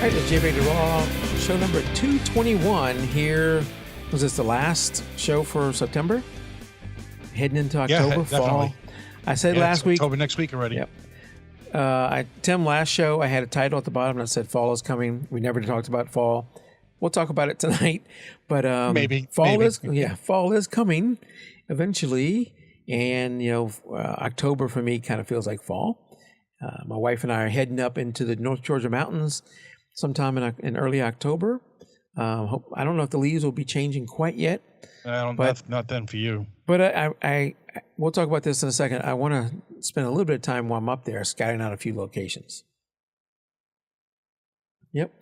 All right, the J-Rated Raw, show number 221 here. Was this the last show for September? Heading into October, fall. I said last week. October next week already. Yep. Tim, last show, I had a title at the bottom that said fall is coming. We never talked about fall. We'll talk about it tonight. But fall is coming eventually. And, October for me kind of feels like fall. My wife and I are heading up into the North Georgia mountains sometime in early October. I don't know if the leaves will be changing quite yet. Not then for you. But we'll talk about this in a second. I want to spend a little bit of time while I'm up there scouting out a few locations. Yep.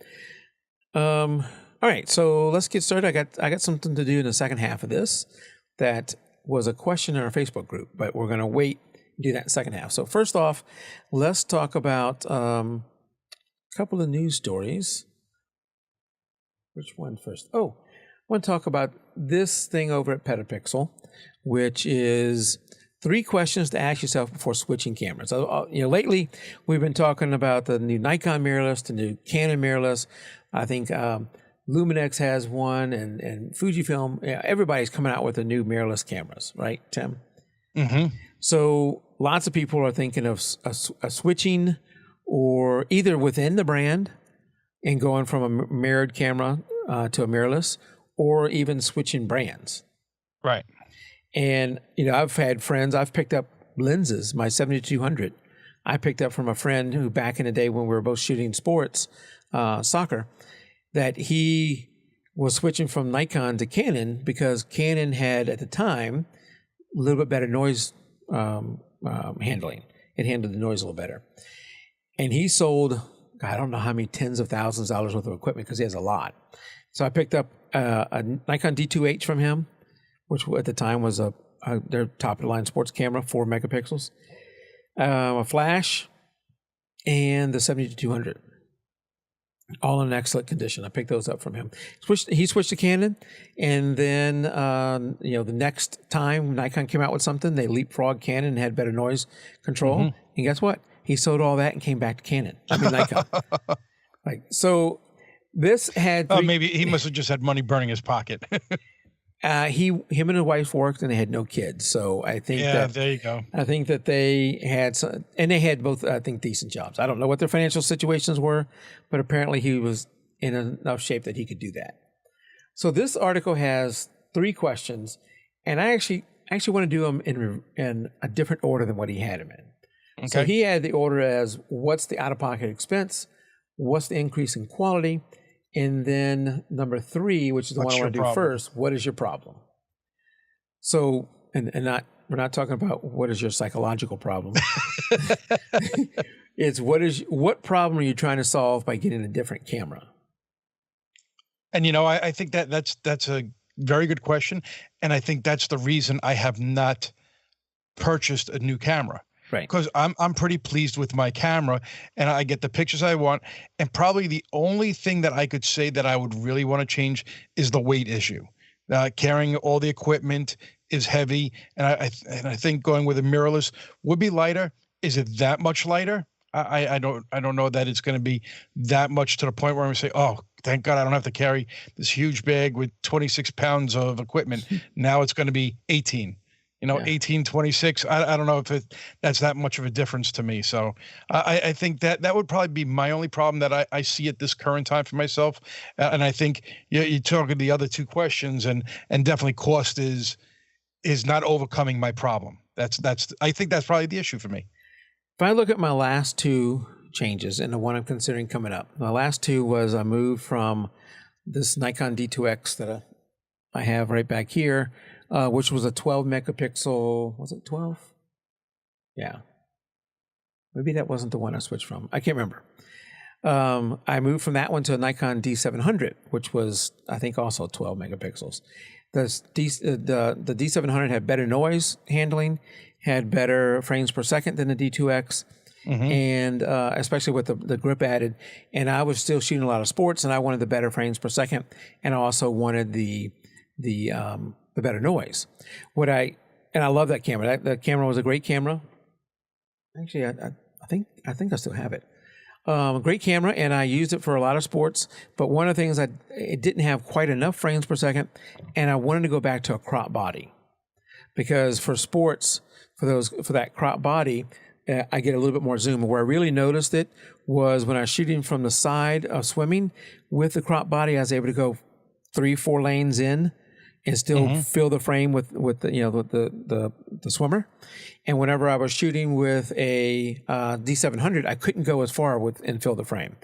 All right, so let's get started. I got something to do in the second half of this. That was a question in our Facebook group, but we're going to wait and do that in the second half. So first off, let's talk about a couple of news stories. Which one first? Oh, I want to talk about this thing over at Petapixel, which is 3 questions to ask yourself before switching cameras. Lately we've been talking about the new Nikon mirrorless, the new Canon mirrorless. I think Luminex has one, and Fujifilm. Everybody's coming out with the new mirrorless cameras, right, Tim? Mm-hmm. So lots of people are thinking of switching, or either within the brand and going from a mirrored camera to a mirrorless, or even switching brands. Right. And, I've had friends, I've picked up lenses, my 7200. I picked up from a friend who back in the day when we were both shooting sports, soccer, that he was switching from Nikon to Canon because Canon had, at the time, a little bit better noise handling. It handled the noise a little better. And he sold, I don't know how many tens of thousands of dollars worth of equipment because he has a lot. So I picked up a Nikon D2H from him, which at the time was their top-of-the-line sports camera, 4 megapixels, a flash, and the 7200. All in excellent condition. I picked those up from him. He switched to Canon, and then the next time Nikon came out with something, they leapfrogged Canon and had better noise control. Mm-hmm. And guess what? He sold all that and came back to Nikon. This had maybe he must have just had money burning his pocket. Him and his wife worked and they had no kids. So I think there you go. I think that they had some, and they had both, I think, decent jobs. I don't know what their financial situations were, but apparently he was in enough shape that he could do that. So this article has 3 questions, and I actually want to do them in a different order than what he had them in. Okay. So he had the order as what's the out-of-pocket expense, what's the increase in quality, and then number 3, which is the one I want to do first, what is your problem? So, and we're not talking about what is your psychological problem. It's what problem are you trying to solve by getting a different camera? And I think that's a very good question, and I think that's the reason I have not purchased a new camera. Right. Because I'm pretty pleased with my camera, and I get the pictures I want. And probably the only thing that I could say that I would really want to change is the weight issue. Carrying all the equipment is heavy, and I think going with a mirrorless would be lighter. Is it that much lighter? I don't know that it's going to be that much to the point where I'm going to say, oh, thank God I don't have to carry this huge bag with 26 pounds of equipment. Now it's going to be 18. 18, 26. I don't know if that's that much of a difference to me. So I think that would probably be my only problem that I see at this current time for myself. And I think you talk of the other 2 questions, and definitely cost is not overcoming my problem. I think that's probably the issue for me. If I look at my last 2 changes and the one I'm considering coming up, my last 2 was I moved from this Nikon D2X that I have right back here, which was a 12 megapixel, was it 12? Yeah. Maybe that wasn't the one I switched from. I can't remember. I moved from that one to a Nikon D700, which was, I think, also 12 megapixels. The D700 had better noise handling, had better frames per second than the D2X, and especially with the grip added. And I was still shooting a lot of sports, and I wanted the better frames per second, and I also wanted the better noise. I love that camera. That camera was a great camera. Actually, I think I still have it. Great camera, and I used it for a lot of sports. But one of the things, it didn't have quite enough frames per second, and I wanted to go back to a crop body, because for sports, for that crop body, I get a little bit more zoom. Where I really noticed it was when I was shooting from the side of swimming with the crop body. I was able to go 3-4 lanes in and still fill the frame with the swimmer. And whenever I was shooting with a D700, I couldn't go as far and fill the frame,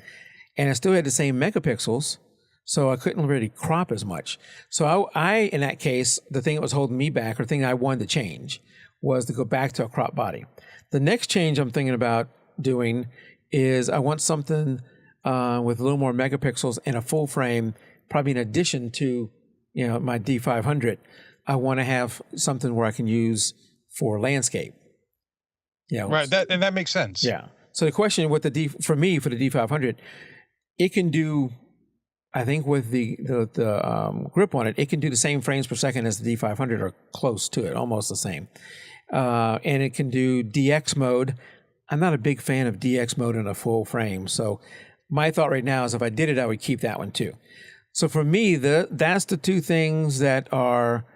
and I still had the same megapixels, so I couldn't really crop as much. So I in that case, the thing that was holding me back, or the thing I wanted to change, was to go back to a crop body. The next change I'm thinking about doing is I want something with a little more megapixels and a full frame, probably in addition to my D500. I want to have something where I can use for landscape. Right. That makes sense. Yeah. So the question with for the D500, it can do, I think with the grip on it, it can do the same frames per second as the D500, or close to it, almost the same. And it can do DX mode. I'm not a big fan of DX mode in a full frame. So my thought right now is if I did it, I would keep that one too. So for me, that's the two things that are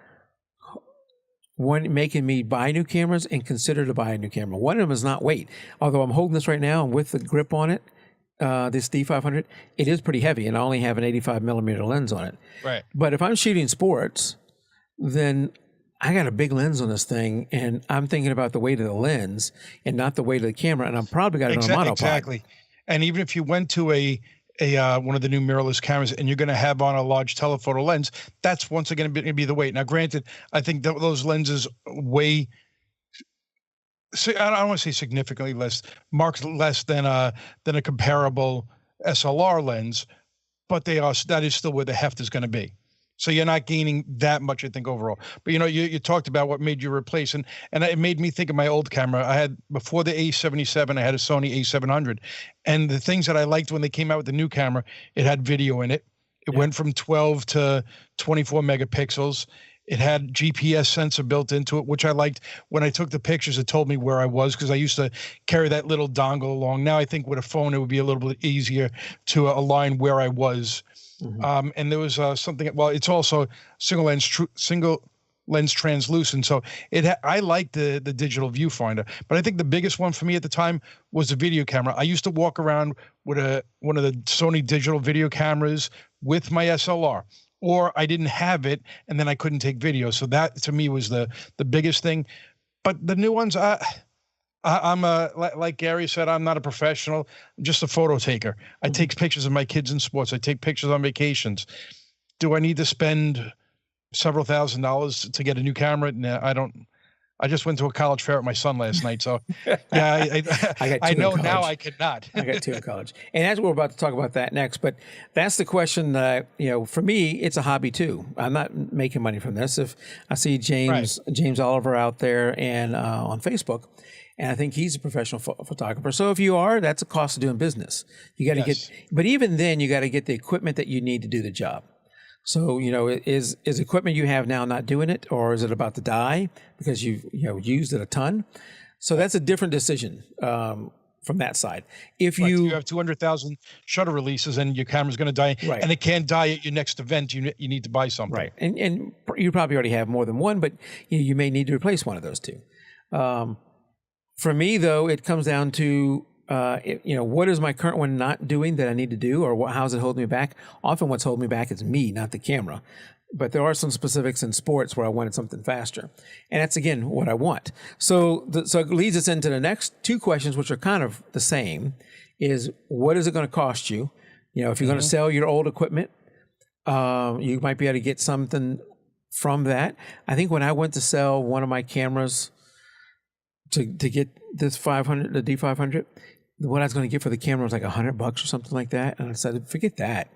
making me buy new cameras and consider to buy a new camera. One of them is not weight. Although I'm holding this right now and with the grip on it, this D500, it is pretty heavy, and I only have an 85 millimeter lens on it. Right. But if I'm shooting sports, then I got a big lens on this thing, and I'm thinking about the weight of the lens and not the weight of the camera, and I'm probably got it on a monopod. Exactly. And even if you went to a one of the new mirrorless cameras and you're going to have on a large telephoto lens, that's once again going to be the weight. Now, granted, I think those lenses weigh, I don't want to say significantly less, marked less than a comparable SLR lens, but that is still where the heft is going to be. So you're not gaining that much, I think, overall. But you talked about what made you replace, and it made me think of my old camera. I had, before the A77, I had a Sony A700, and the things that I liked when they came out with the new camera, it had video in it. It went from 12 to 24 megapixels. It had GPS sensor built into it, which I liked. When I took the pictures, it told me where I was, because I used to carry that little dongle along. Now I think with a phone, it would be a little bit easier to align where I was. And there was something. Well, it's also single lens translucent. So I liked the digital viewfinder, but I think the biggest one for me at the time was the video camera. I used to walk around with one of the Sony digital video cameras with my SLR, or I didn't have it and then I couldn't take video. So that to me was the biggest thing. But the new ones, I'm like Gary said, I'm not a professional. I'm just a photo taker. I take pictures of my kids in sports. I take pictures on vacations. Do I need to spend several $1,000s to get a new camera? No, I don't. I just went to a college fair with my son last night. So yeah, I know now I could not. I got 2 in college. And as we're about to talk about that next, but that's the question that, for me, it's a hobby too. I'm not making money from this. If I see James Oliver out there and on Facebook, and I think he's a professional photographer. So if you are, that's a cost of doing business. You got to but even then you got to get the equipment that you need to do the job. So, is equipment you have now not doing it, or is it about to die because you've used it a ton? So that's a different decision from that side. If you have 200,000 shutter releases and your camera's going to die, and it can't die at your next event, you need to buy something. Right. And you probably already have more than one, but you may need to replace one of those two. For me, though, it comes down to, what is my current one not doing that I need to do, or how's it holding me back? Often what's holding me back is me, not the camera. But there are some specifics in sports where I wanted something faster. And that's, again, what I want. So it leads us into the next 2 questions, which are kind of the same, is what is it going to cost you? If you're going to sell your old equipment, you might be able to get something from that. I think when I went to sell one of my cameras to get this 500, the D500, what I was going to get for the camera was like $100 or something like that. And I said, forget that.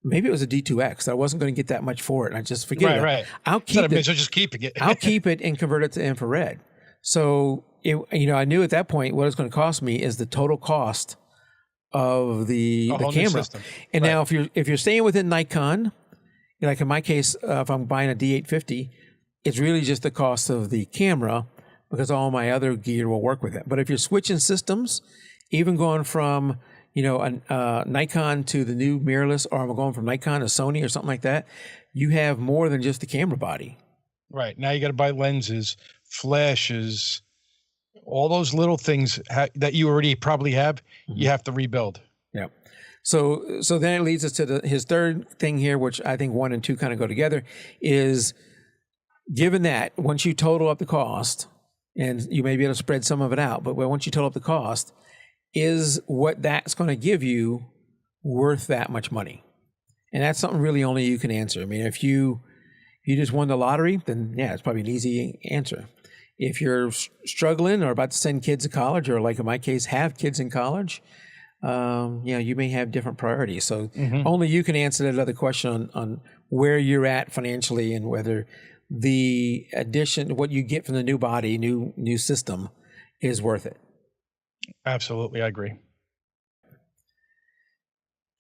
Maybe it was a D2X. I wasn't going to get that much for it. And I just forget it. Right. I'll keep it. So just keeping it. I'll keep it and convert it to infrared. So, I knew at that point what it's going to cost me is the total cost of the camera. And now if you're staying within Nikon, like in my case, if I'm buying a D850, it's really just the cost of the camera, because all my other gear will work with it. But if you're switching systems, even going from, a Nikon to the new mirrorless, or I'm going from Nikon to Sony or something like that, you have more than just the camera body. Right. Now you got to buy lenses, flashes, all those little things that you already probably have, you have to rebuild. Yeah. So then it leads us to his third thing here, which I think 1 and 2 kind of go together, is given that once you total up the cost, and you may be able to spread some of it out, but once you total up the cost, is what that's going to give you worth that much money? And that's something really only you can answer. I mean, if you just won the lottery, then yeah, it's probably an easy answer. If you're struggling or about to send kids to college, or like in my case, have kids in college, you may have different priorities. So only you can answer that other question on where you're at financially, and whether the addition, what you get from the new body, new system, is worth it. Absolutely, I agree.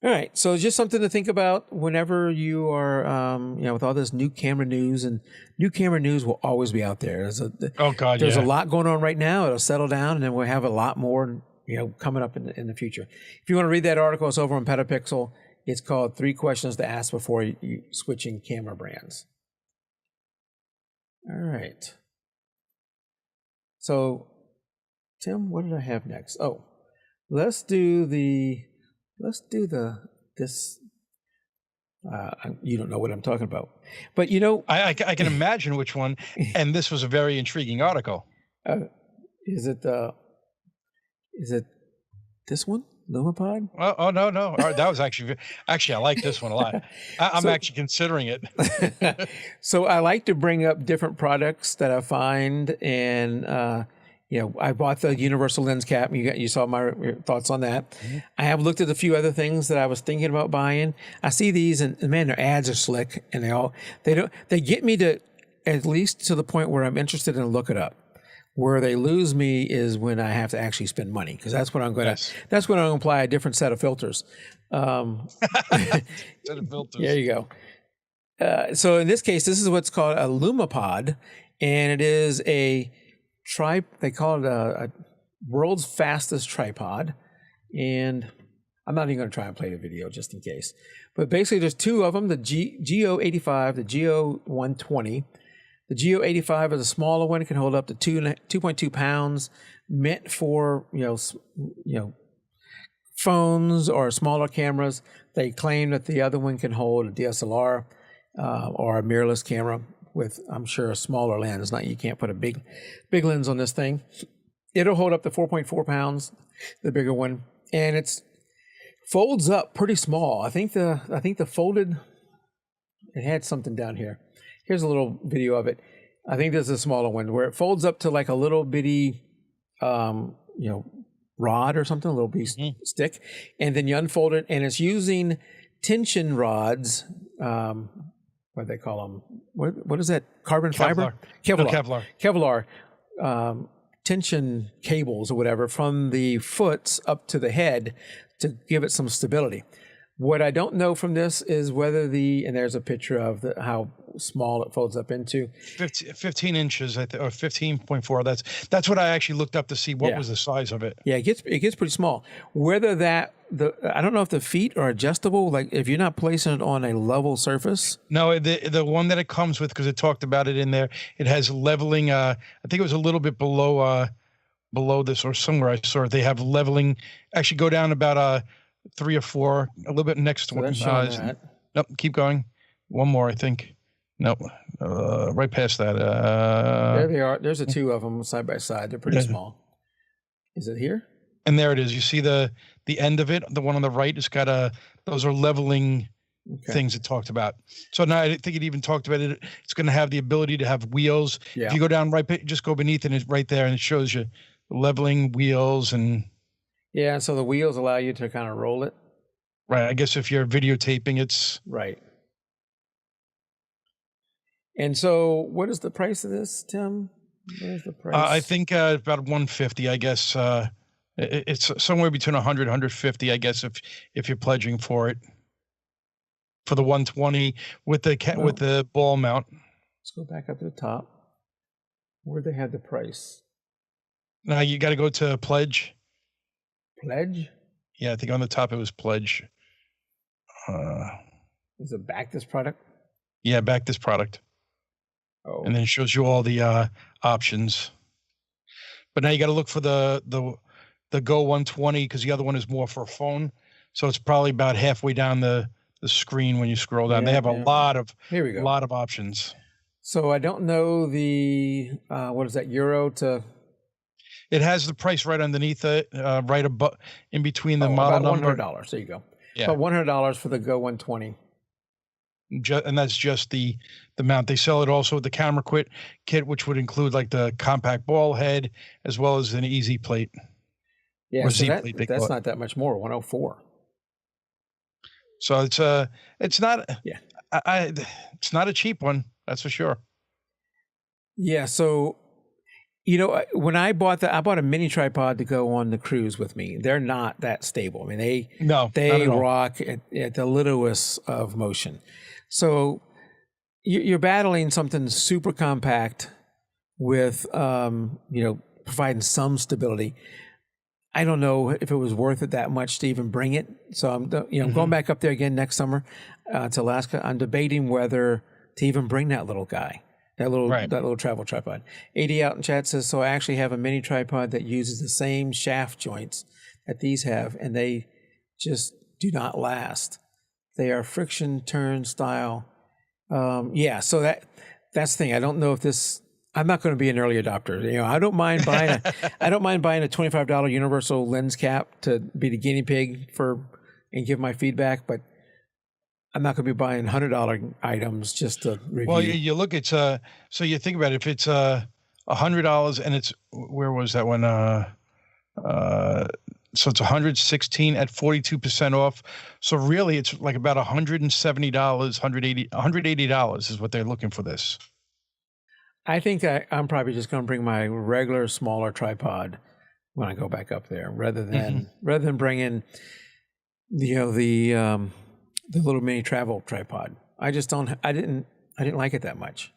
All right, so it's just something to think about whenever you are, with all this new camera news, and new camera news will always be out there. There's a lot going on right now. It'll settle down, and then we'll have a lot more, coming up in the future. If you want to read that article, it's over on Petapixel. It's called 3 Questions to Ask Before You Switching Camera Brands. All right. So, Tim, what did I have next? Oh, let's do this. You don't know what I'm talking about, but I can imagine which one. And this was a very intriguing article. Is it this one, Lumapod? Oh no. That was actually I like this one a lot. I'm actually considering it. So I like to bring up different products that I find, and I bought the universal lens cap. You saw my thoughts on that. I have looked at a few other things that I was thinking about buying. I see these, and man, their ads are slick, and they get me to at least to the point where I'm interested in look it up. Where they lose me is when I have to actually spend money, because that's when I'm going to that's when I'm going to apply a different set of filters. Set of filters. There you go. So in this case, this is what's called a Lumapod, and it is they call it a world's fastest tripod. And I'm not even going to try and play the video just in case. But basically, there's 2 of them, the GO85, the GO120. The GO85 is a smaller one. It can hold up to 2.2 pounds, meant for, phones or smaller cameras. They claim that the other one can hold a DSLR or a mirrorless camera with, I'm sure, a smaller lens. You can't put a big lens on this thing. It'll hold up to 4.4 pounds, the bigger one, and it's folds up pretty small. I think the folded, it had something down here. Here's a little video of it. I think this is a smaller one where it folds up to like a little bitty, rod or something, a little piece stick, and then you unfold it, and it's using tension rods. What do they call them? What is that? Carbon fiber? Kevlar. Tension cables or whatever from the foots up to the head to give it some stability. What I don't know from this is whether and there's a picture of how small it folds up into. 15 inches, I think, or 15.4. That's what I actually looked up to see what was the size of it. Yeah, it gets pretty small. Whether I don't know if the feet are adjustable, like if you're not placing it on a level surface. No, the one that it comes with, because it talked about it in there, it has leveling. I think it was a little bit below this, or somewhere I saw it. They have leveling. Actually, go down about 3 or 4, a little bit next to one. Nope, keep going. One more, I think. Nope, right past that. There they are. There's 2 of them side by side. They're pretty small. Is it here? And there it is. You see the end of it. The one on the right has got those are leveling things it talked about. So now I think it even talked about it. It's going to have the ability to have wheels. Yeah. If you go down just go beneath it, and it's right there, and it shows you leveling wheels and. Yeah, so the wheels allow you to kind of roll it. Right. I guess if you're videotaping, it's right. And so, what is the price of this, Tim? What is the price? I think about $150. I guess it's somewhere between $100 and $150. I guess if you're pledging for it, for the 120 with the ball mount. Let's go back up to the top where they had the price. Now you got to go to pledge. Pledge? Yeah, I think on the top it was pledge. Is it back this product? Yeah, back this product. Oh. And then it shows you all the options. But now you got to look for the Go 120 because the other one is more for a phone. So it's probably about halfway down the screen when you scroll down. They have a lot of Here we go. lot of options. So I don't know the what is that, euro to? It has the price right underneath it, right above, in between the model about number. $100. There you go. Yeah, about $100 for the Go 120. And that's just the mount. They sell it also with the camera kit, which would include like the compact ball head as well as an easy plate. Yeah, so that's not that much more. 104. So it's not. Yeah, it's not a cheap one. That's for sure. Yeah. So, when I bought a mini tripod to go on the cruise with me. They're not that stable. I mean, they rock at the littlest of motion. So you're battling something super compact with, providing some stability. I don't know if it was worth it that much to even bring it. So I'm going back up there again next summer to Alaska. I'm debating whether to even bring that little guy, that little travel tripod. AD out in chat says, so I actually have a mini tripod that uses the same shaft joints that these have, and they just do not last. They are friction turn style. So that's the thing. I don't know if this. I'm not going to be an early adopter. I don't mind buying a $25 universal lens cap to be the guinea pig and give my feedback, but I'm not going to be buying $100 items just to review. Well, you look at so you think about it, if it's $100 and it's, where was that one? So it's $116 at 42% off. So really, it's like about $170, $180 is what they're looking for this. I think I'm probably just going to bring my regular smaller tripod when I go back up there, rather than bringing the little mini travel tripod. I just don't. I didn't like it that much.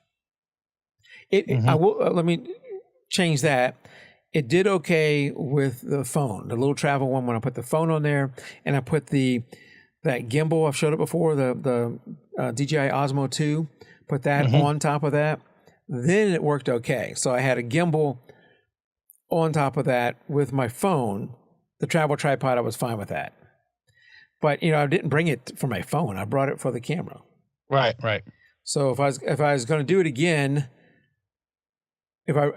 I will let me change that. It did okay with the phone, the little travel one. When I put the phone on there, and I put that gimbal, I've showed it before, the DJI Osmo 2. Put that on top of that. Then it worked okay. So I had a gimbal on top of that with my phone. The travel tripod, I was fine with that. But I didn't bring it for my phone. I brought it for the camera. Right. So if I was going to do it again, if I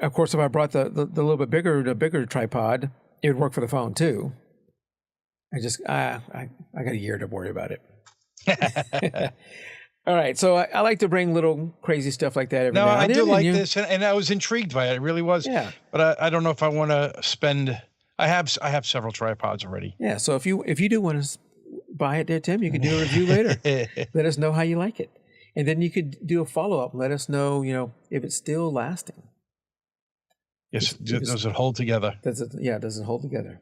brought the little bit bigger tripod, it would work for the phone too. I got a year to worry about it. All right, so I like to bring little crazy stuff like that every now and then. I do like this, and I was intrigued by it. It really was. Yeah. But I don't know if I want to spend. I have several tripods already. Yeah. So if you do want to buy it there, Tim, you can do a review later. Let us know how you like it, and then you could do a follow up. Let us know, if it's still lasting. Yes. Does it hold together? Does it hold together?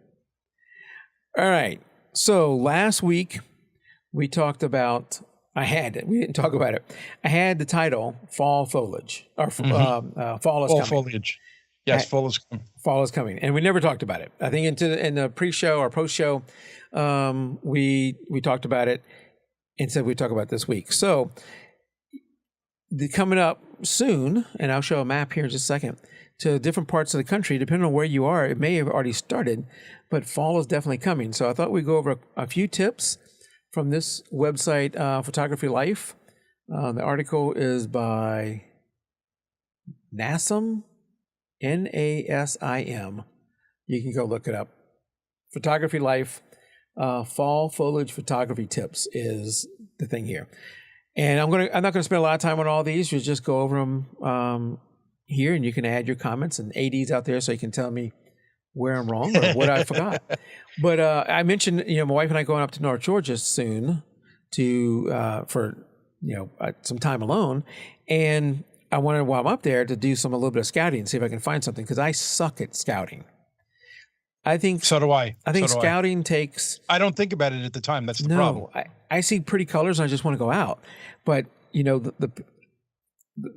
All right. So last week we talked about. We didn't talk about it. I had the title "Fall Foliage" or "Fall is Coming." Foliage. Yes, fall is coming. Fall is coming, and we never talked about it. I think in the pre-show or post-show, we talked about it and said we'd talk about it this week. So, coming up soon, and I'll show a map here in just a second, to different parts of the country, depending on where you are, it may have already started, but fall is definitely coming. So I thought we'd go over a few tips from this website, Photography Life. The article is by Nasim, Nasim. You can go look it up. Photography Life, fall foliage photography tips is the thing here. And I'm not going to spend a lot of time on all these. We'll just go over them here, and you can add your comments. And AD's out there, so you can tell me where I'm wrong or what I forgot. But I mentioned, my wife and I going up to North Georgia soon for some time alone, and I wanted while I'm up there to do a little bit of scouting and see if I can find something, because I suck at scouting. I think so do I. I think scouting takes. I don't think about it at the time. That's the problem. I see pretty colors and I just want to go out, but the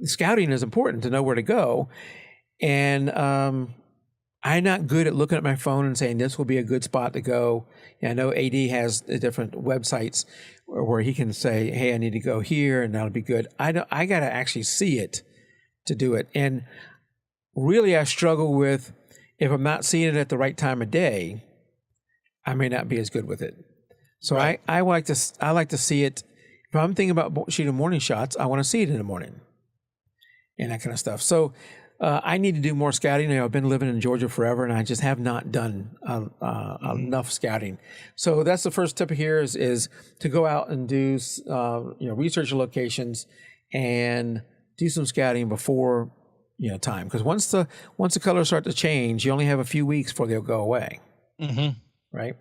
scouting is important to know where to go, and I'm not good at looking at my phone and saying this will be a good spot to go. Yeah, I know AD has the different websites where he can say, hey, I need to go here and that'll be good. I got to actually see it to do it. And really I struggle with, if I'm not seeing it at the right time of day, I may not be as good with it. So right. I like to see it. If I'm thinking about shooting morning shots, I want to see it in the morning and that kind of stuff. So I need to do more scouting. I've been living in Georgia forever, and I just have not done enough scouting. So that's the first tip here is to go out and do research your locations and do some scouting before time. Because once the colors start to change, you only have a few weeks before they'll go away. Mm-hmm. Right.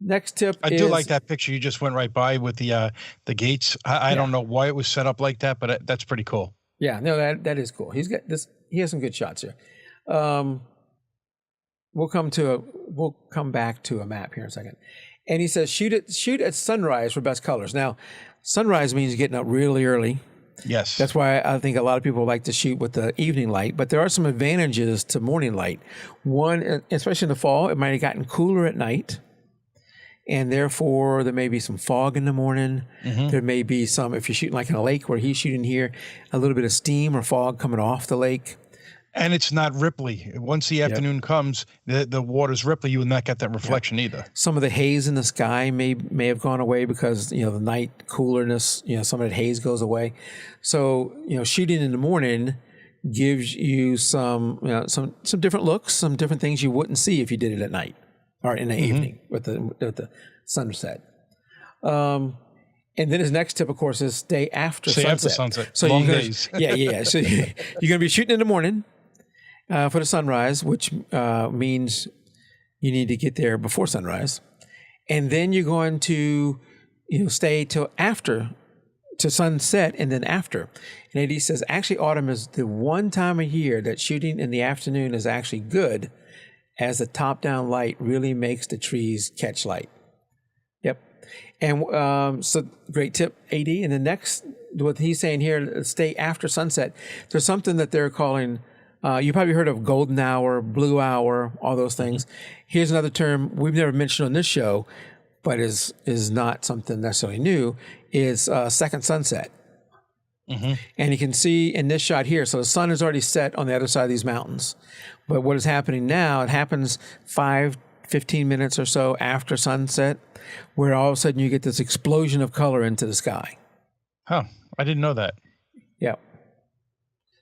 Next tip. I do like that picture you just went right by with the gates. I don't know why it was set up like that, but that's pretty cool. Yeah, no, that is cool. He's got this. He has some good shots here. We'll come back to a map here in a second. And he says shoot at sunrise for best colors. Now, sunrise means getting up really early. Yes. That's why I think a lot of people like to shoot with the evening light, but there are some advantages to morning light. One, especially in the fall, it might have gotten cooler at night. And therefore, there may be some fog in the morning. Mm-hmm. There may be some, if you're shooting like in a lake where he's shooting here, a little bit of steam or fog coming off the lake. And it's not ripply. Once the afternoon comes, the water's ripply. You will not get that reflection either. Some of the haze in the sky may have gone away because the night coolerness. Some of that haze goes away. So shooting in the morning gives you some different looks, some different things you wouldn't see if you did it at night or in the evening with the sunset. And then his next tip, of course, is stay after sunset. So long days. Yeah. So you're going to be shooting in the morning for the sunrise, which means you need to get there before sunrise. And then you're going to stay till after to sunset and then after. And AD says actually autumn is the one time of year that shooting in the afternoon is actually good, as the top-down light really makes the trees catch light. Yep. And so great tip, AD. And the next, what he's saying here, stay after sunset. There's something that they're calling, you probably heard of golden hour, blue hour, all those things. Here's another term we've never mentioned on this show, but is not something necessarily new, is second sunset. Mm-hmm. And you can see in this shot here, so the sun is already set on the other side of these mountains. But what is happening now, it happens 15 minutes or so after sunset, where all of a sudden you get this explosion of color into the sky. Huh, I didn't know that. Yeah.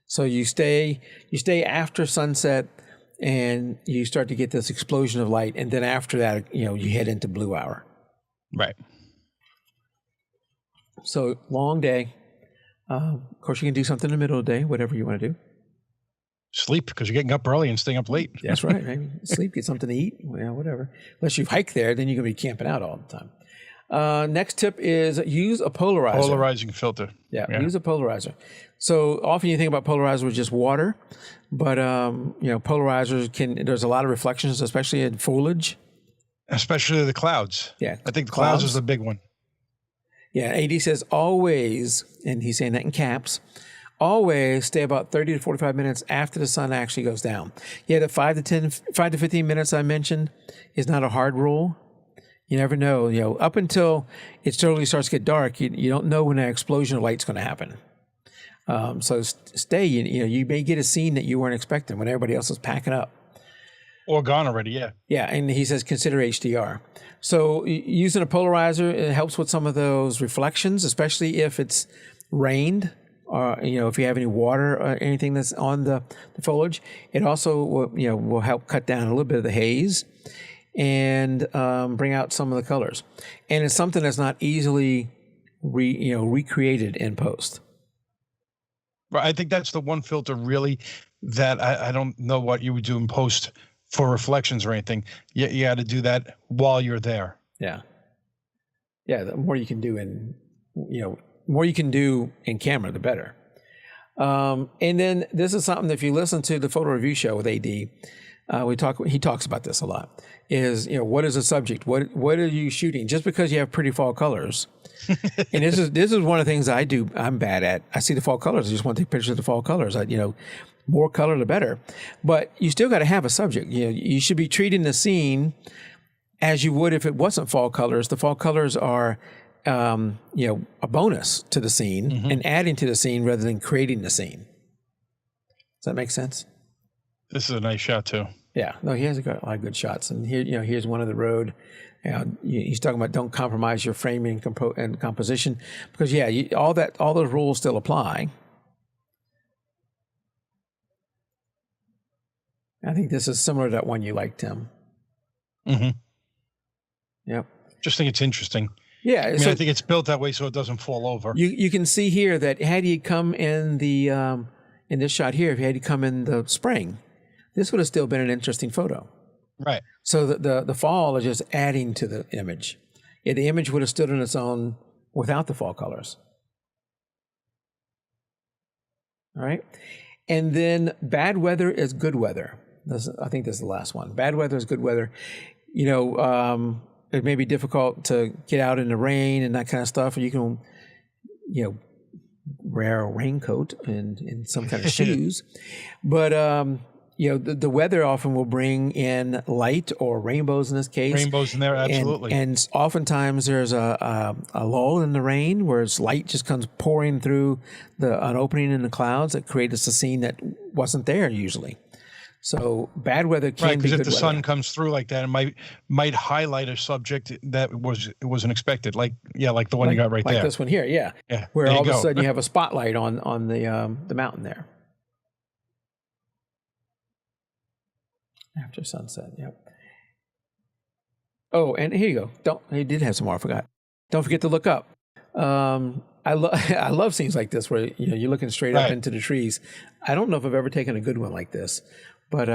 So you stay after sunset and you start to get this explosion of light. And then after that, you head into blue hour. Right. So long day. Of course, you can do something in the middle of the day, whatever you want to do. Sleep, because you're getting up early and staying up late. That's right. Maybe sleep, get something to eat, whatever. Unless you've hiked there, then you're going to be camping out all the time. Next tip is use a polarizer. Polarizing filter. Yeah, use a polarizer. So often you think about polarizer with just water, but polarizers there's a lot of reflections, especially in foliage. Especially the clouds. Yeah. I think the clouds is the big one. Yeah, AD says always, and he's saying that in caps, always stay about 30 to 45 minutes after the sun actually goes down. Yeah, the 5 to 15 minutes I mentioned is not a hard rule. You never know. Up until it totally starts to get dark, you don't know when that explosion of light's going to happen. So stay. You may get a scene that you weren't expecting when everybody else is packing up. Or gone already, yeah. Yeah, and he says consider HDR. So using a polarizer, it helps with some of those reflections, especially if it's rained or, if you have any water or anything that's on the foliage. It also will help cut down a little bit of the haze and bring out some of the colors. And it's something that's not easily recreated in post. Right. I think that's the one filter really that I don't know what you would do in post for reflections or anything. You got to do that while you're there. Yeah. Yeah. The more you can do in camera, the better. And then this is something that if you listen to the photo review show with AD, he talks about this a lot, is, what is the subject? What are you shooting? Just because you have pretty fall colors. And this is one of the things I'm bad at. I see the fall colors. I just want to take pictures of the fall colors. more color, the better. But you still got to have a subject. You should be treating the scene as you would if it wasn't fall colors. The fall colors are, a bonus to the scene and adding to the scene rather than creating the scene. Does that make sense? This is a nice shot too. Yeah, no, he has got a lot of good shots. And here, here's one of the road. He's talking about don't compromise your framing and composition because all those rules still apply. I think this is similar to that one you liked, Tim. Mm-hmm. Yep. Just think it's interesting. Yeah. I mean, I think it's built that way so it doesn't fall over. You can see here that had he come in the in this shot here, if he had come in the spring, this would have still been an interesting photo. Right. So the fall is just adding to the image. Yeah, the image would have stood on its own without the fall colors. All right. And then bad weather is good weather. I think this is the last one. Bad weather is good weather. It may be difficult to get out in the rain and that kind of stuff. You can, wear a raincoat and some kind of shoes. But, the weather often will bring in light or rainbows in this case. Rainbows in there, absolutely. And oftentimes there's a lull in the rain where light just comes pouring through an opening in the clouds that creates a scene that wasn't there usually. So bad weather can be good weather. Because if the sun comes through like that, it might highlight a subject that wasn't expected. Like the one you got right there. Like this one here, yeah. Where all of a sudden you have a spotlight on the mountain there. After sunset, yep. Oh, and here you go. He did have some more. I forgot. Don't forget to look up. I love scenes like this where you're looking straight up into the trees. I don't know if I've ever taken a good one like this, but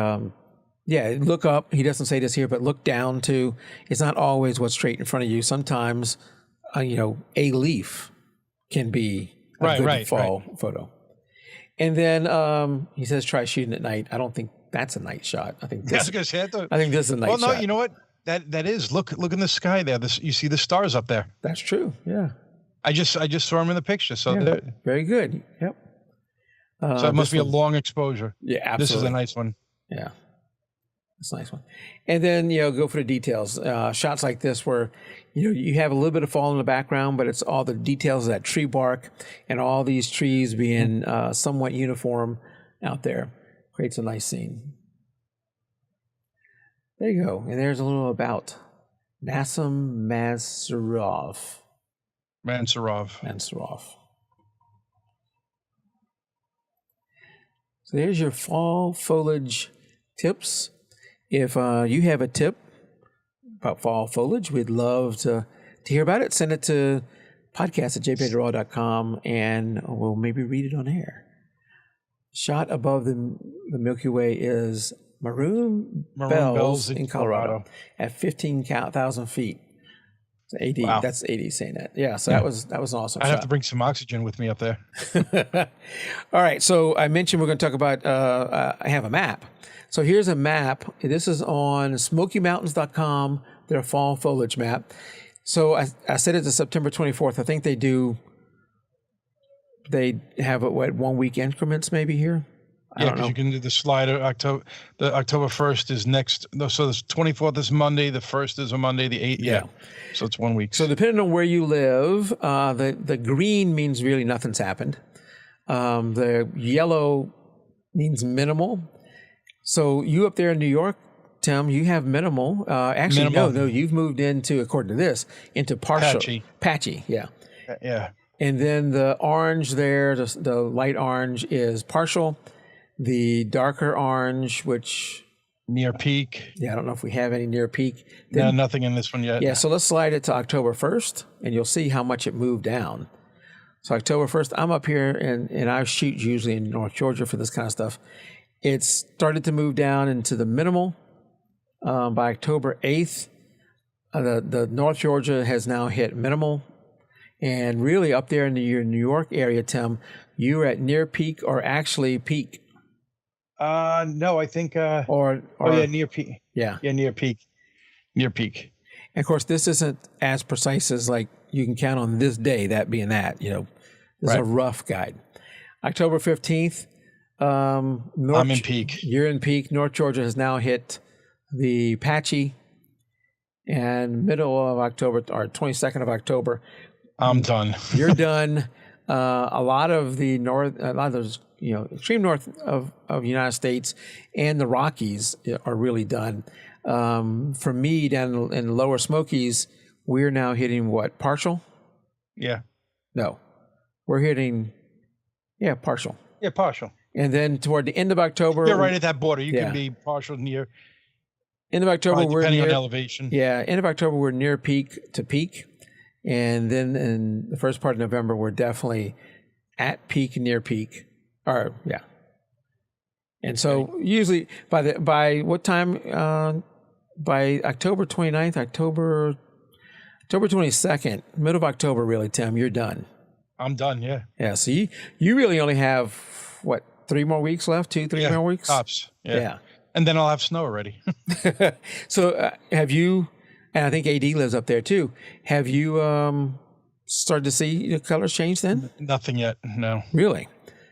look up. He doesn't say this here, but look down too. It's not always what's straight in front of you. Sometimes, a leaf can be a good fall photo. And then he says, try shooting at night. I don't think that's a night shot. I think this. I think this is a night shot. Well, no, you know what? That is. Look in the sky there. You see the stars up there. That's true. Yeah. I just saw them in the picture. So very good. Yep. So it must be a long exposure. Yeah, absolutely. This is a nice one. Yeah. It's a nice one. And then, go for the details. Shots like this where, you have a little bit of fall in the background, but it's all the details of that tree bark and all these trees being somewhat uniform out there. Creates a nice scene. There you go. And there's a little about Nassim Mansurov. So there's your fall foliage tips. If you have a tip about fall foliage, we'd love to hear about it. Send it to podcast@jpedroraw.com and we'll maybe read it on air. Shot above the Milky Way is Maroon Bells in Colorado at 15,000 feet. AD, wow. That's AD saying that. Yeah, so that was awesome. I'd have to bring some oxygen with me up there. All right, so I mentioned we're going to talk about, I have a map. So here's a map. This is on SmokyMountains.com, their fall foliage map. So I said it's September 24th. I think they have it, 1 week increments maybe here? Yeah, because you can do the slider. The October 1st is next. So the 24th is Monday. The 1st is a Monday. The 8th. Yeah. So it's 1 week. So depending on where you live, the green means really nothing's happened. The yellow means minimal. So you up there in New York, Tim, you have minimal. Actually, minimal. No, you've moved into, according to this, into partial. Patchy, yeah. Yeah. And then the orange there, the light orange is partial. The darker orange, which... Near peak. Yeah, I don't know if we have any near peak. No, nothing in this one yet. Yeah, so let's slide it to October 1st, and you'll see how much it moved down. So October 1st, I'm up here, and I shoot usually in North Georgia for this kind of stuff. It's started to move down into the minimal. By October 8th, the North Georgia has now hit minimal. And really up there in your New York area, Tim, you're at near peak or actually peak. No, I think near peak. Yeah. Yeah, near peak. Near peak. And of course, this isn't as precise as like you can count on this day, that being that, This is a rough guide. October 15th, North, I'm in peak. You're in peak. North Georgia has now hit the patchy, and middle of October or 22nd of October. I'm done. You're done. A lot of those, extreme north of the United States and the Rockies are really done. For me, down in the lower Smokies, we're now hitting what, partial? Yeah. No, we're hitting, partial. Yeah, partial. And then toward the end of October, You're right at that border. You can be partial near. End of October, we're depending near on elevation. Yeah, end of October, we're near peak to peak. And then in the first part of November, we're definitely at peak, near peak. And so usually by what time? By October 29th, October 22nd, middle of October, really, Tim, you're done. I'm done, yeah. Yeah, so you really only have, what, 3 more weeks left? 2-3 more weeks? Tops, yeah. And then I'll have snow already. So have you, and I think AD lives up there too, have you started to see the colors change then? Nothing yet, no. Really?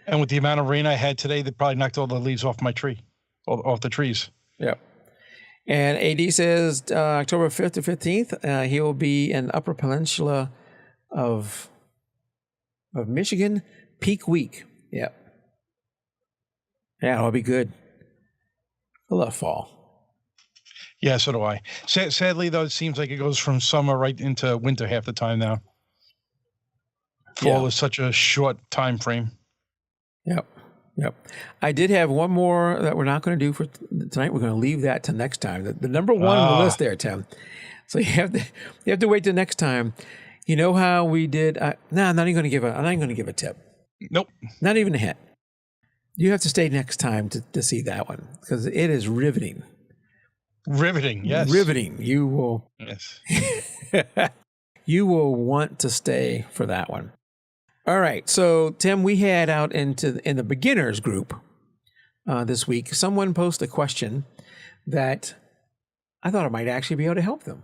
And with the amount of rain I had today, they probably knocked all the leaves off my tree, off the trees. Yep. And AD says October 5th to 15th, he will be in Upper Peninsula of Michigan, peak week. Yep. Yeah, it'll be good. I love fall. Yeah, so do I. Sadly, though, it seems like it goes from summer right into winter half the time now. Fall is such a short time frame. Yep. I did have one more that we're not going to do for tonight. We're going to leave that to next time. The number one on the list there, Tim. So you have to wait till next time. You know how we did? I'm not even going to give a tip. Nope. Not even a hint. You have to stay next time to see that one because it is riveting. Riveting, yes. Riveting. You will. Yes. You will want to stay for that one. All right. So, Tim, we had out in the beginners group this week, someone posted a question that I thought I might actually be able to help them.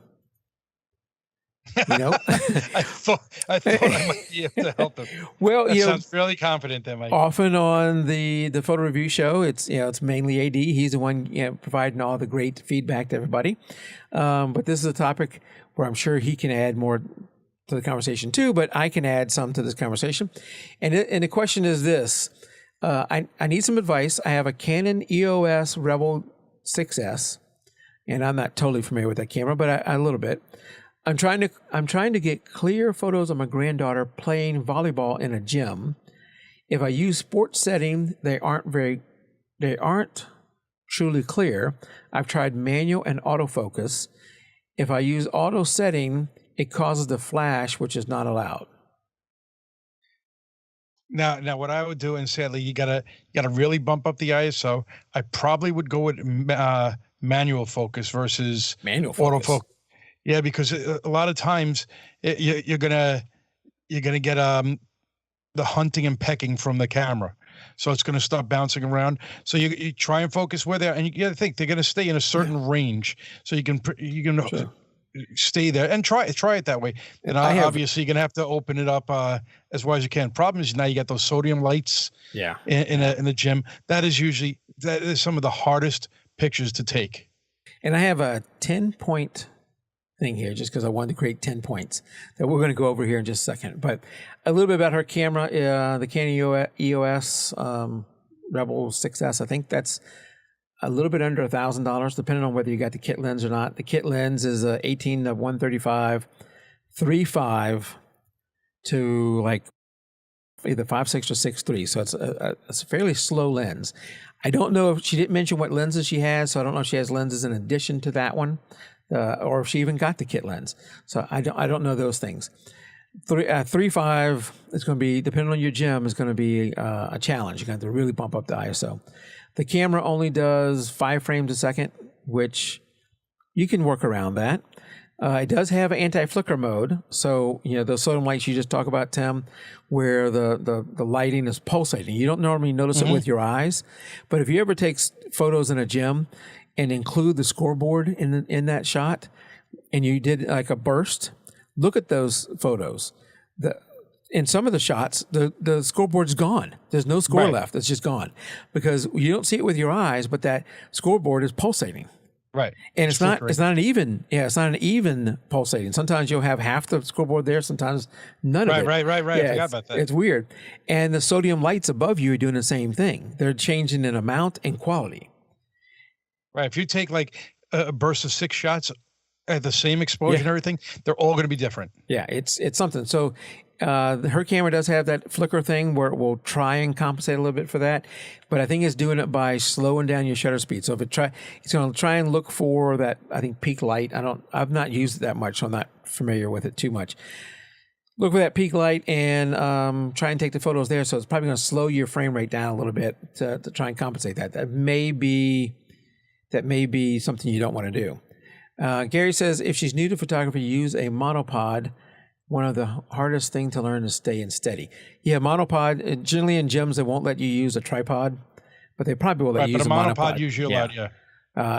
You know, I thought I might be able to help them. Well, that sounds fairly confident that Mike. Often on the photo review show, it's mainly AD. He's the one providing all the great feedback to everybody. But this is a topic where I'm sure he can add more to the conversation too. But I can add some to this conversation. And the question is this: I need some advice. I have a Canon EOS Rebel 6S, and I'm not totally familiar with that camera, but a little bit. I'm trying to get clear photos of my granddaughter playing volleyball in a gym. If I use sports setting, they aren't truly clear. I've tried manual and autofocus. If I use auto setting, it causes the flash, which is not allowed. Now, what I would do, and sadly, you gotta really bump up the ISO. I probably would go with manual focus versus autofocus. Yeah, because a lot of times you're gonna get the hunting and pecking from the camera, so it's gonna start bouncing around. So you try and focus where they are, and you got to think they're gonna stay in a certain range, so you can sure. Stay there and try it that way. And obviously you're gonna have to open it up as wide as you can. Problem is now you got those sodium lights. Yeah. In the gym, that is some of the hardest pictures to take. And I have a 10-point thing here just because I wanted to create 10 points that we're going to go over here in just a second. But a little bit about her camera, the Canon EOS Rebel 6S. I think that's a little bit under $1,000, depending on whether you got the kit lens or not. The kit lens is 18 to 135, 3.5 to like either 5.6 or 6.3. So it's a fairly slow lens. I don't know if she didn't mention what lenses she has, so I don't know if she has lenses in addition to that one. Or if she even got the kit lens. So I don't know those things. 3.5 is going to be, depending on your gym, is going to be a challenge. You're going to have to really bump up the ISO. The camera only does 5 frames a second, which you can work around that. It does have anti-flicker mode. So, those sodium lights you just talk about, Tim, where the lighting is pulsating. You don't normally notice it with your eyes. But if you ever take photos in a gym and include the scoreboard in that shot, and you did like a burst, look at those photos. in some of the shots, the scoreboard's gone. There's no score Right. left. It's just gone because you don't see it with your eyes, but that scoreboard is pulsating. Right. And it's not an even pulsating. Sometimes you'll have half the scoreboard there, sometimes none of it. Right. Yeah, I forgot about that. It's weird. And the sodium lights above you are doing the same thing. They're changing in amount and quality. Right. If you take like a burst of 6 shots at the same exposure and everything, they're all going to be different. Yeah, it's something. So her camera does have that flicker thing where it will try and compensate a little bit for that, but I think it's doing it by slowing down your shutter speed. So if it's going to try and look for that, I think peak light. I've not used it that much, so I'm not familiar with it too much. Look for that peak light and try and take the photos there. So it's probably going to slow your frame rate down a little bit to try and compensate that. That may be something you don't want to do. Gary says, if she's new to photography, use a monopod. One of the hardest thing to learn is staying steady. Yeah, monopod, generally in gyms, they won't let you use a tripod, but they probably will let you use a monopod. But a monopod usually allowed, yeah.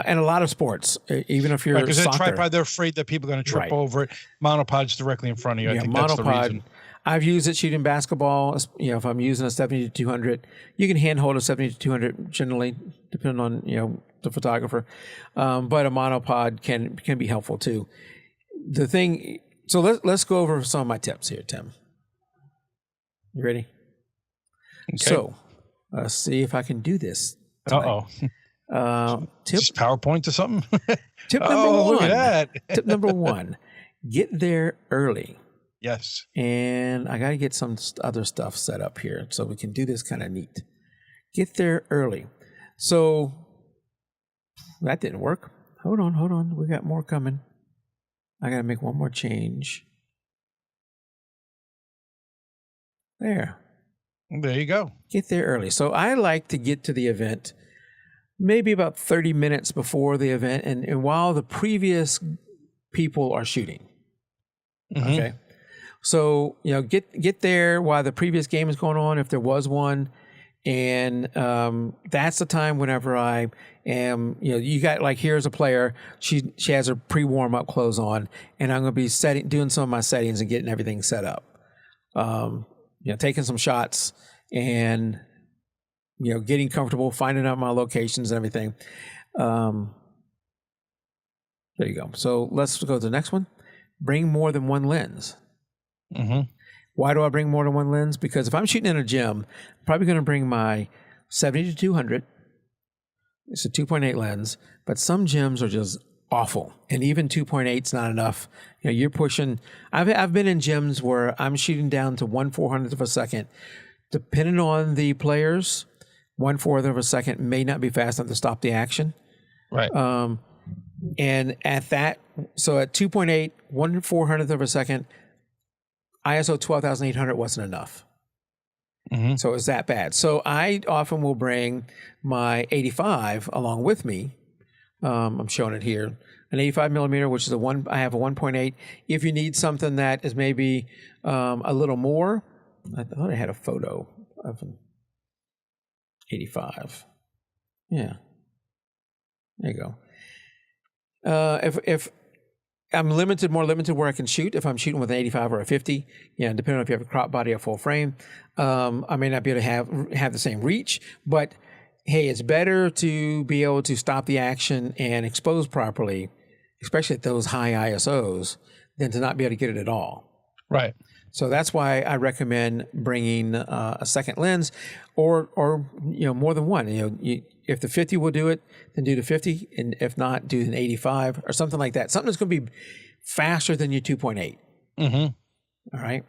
And a lot of sports, even if you're because soccer. a tripod, they're afraid that people are going to trip over it. Monopod's directly in front of you. I think that's the reason. I've used it shooting basketball. You know, if I'm using a 70-200, you can handhold a 70-200 generally, depending on the photographer. But a monopod can be helpful too. The thing. So let's go over some of my tips here, Tim. You ready? Okay. So let's see if I can do this tonight. Just PowerPoint to something? Tip number one. Look at that. Tip number one, get there early. Yes. And I got to get some other stuff set up here so we can do this kind of neat. Get there early. So that didn't work. Hold on. We got more coming. I got to make one more change. There you go. Get there early. So I like to get to the event maybe about 30 minutes before the event and while the previous people are shooting. Mm-hmm. Okay. So, get there while the previous game is going on, if there was one. And that's the time whenever I am, you got like, here's a player, she has her pre-warm-up clothes on, and I'm going to be doing some of my settings and getting everything set up. Taking some shots and, getting comfortable, finding out my locations and everything. There you go. So let's go to the next one. Bring more than one lens. Mm-hmm. Why do I bring more than one lens? Because if I'm shooting in a gym, I'm probably going to bring my 70-200. It's a 2.8 lens, but some gyms are just awful, and even 2.8 is not enough. You're pushing. I've been in gyms where I'm shooting down to 1/400th of a second. Depending on the players, 1/4 of a second may not be fast enough to stop the action. Right. And at that, so at 2.8, 1/400th of a second, ISO 12,800 wasn't enough. Mm-hmm. So it was that bad. So I often will bring my 85 along with me. I'm showing it here. An 85 millimeter, which is I have a 1.8. If you need something that is maybe a little more, I thought I had a photo of an 85. Yeah. There you go. If I'm more limited where I can shoot. If I'm shooting with an 85 or a 50, depending on if you have a crop body or full frame, I may not be able to have the same reach. But hey, it's better to be able to stop the action and expose properly, especially at those high ISOs, than to not be able to get it at all. Right. So that's why I recommend bringing a second lens, or more than one. If the 50 will do it, then do the 50, and if not, do an 85 or something like that. Something that's going to be faster than your 2.8. Mm-hmm. All right.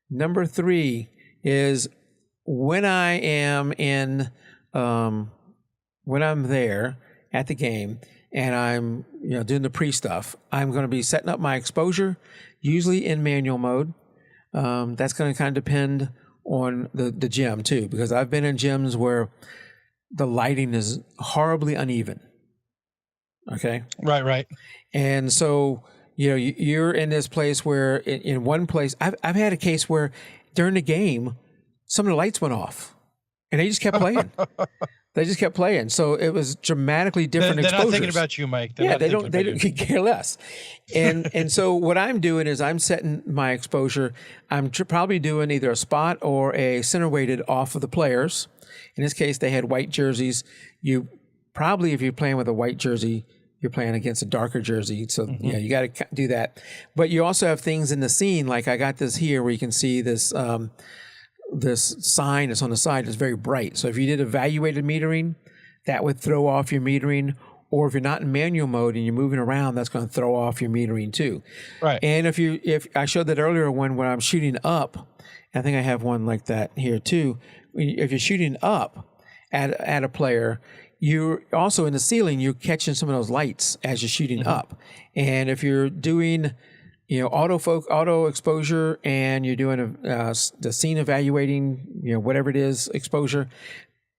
Number 3 is when I am when I'm there at the game and I'm doing the pre stuff, I'm going to be setting up my exposure, usually in manual mode. That's going to kind of depend on the gym too, because I've been in gyms where the lighting is horribly uneven. Okay. Right. And so, you're in this place where in one place, I've had a case where during the game, some of the lights went off and they just kept playing. They just kept playing. So it was dramatically different They're exposures. not thinking about you, Mike. They're Yeah, not they thinking don't. They about don't care less. And so what I'm doing is I'm setting my exposure. I'm probably doing either a spot or a center weighted off of the players. In this case, they had white jerseys. You probably, if you're playing with a white jersey, you're playing against a darker jersey. So yeah, you got to do that. But you also have things in the scene, like I got this here where you can see this this sign that's on the side is very bright. So if you did evaluated metering, that would throw off your metering. Or if you're not in manual mode and you're moving around, that's going to throw off your metering too. Right. And if I showed that earlier one where I'm shooting up, I think I have one like that here too. If you're shooting up at a player, you're also in the ceiling, you're catching some of those lights as you're shooting up. And if you're doing, auto exposure and you're doing the scene evaluating, whatever it is, exposure,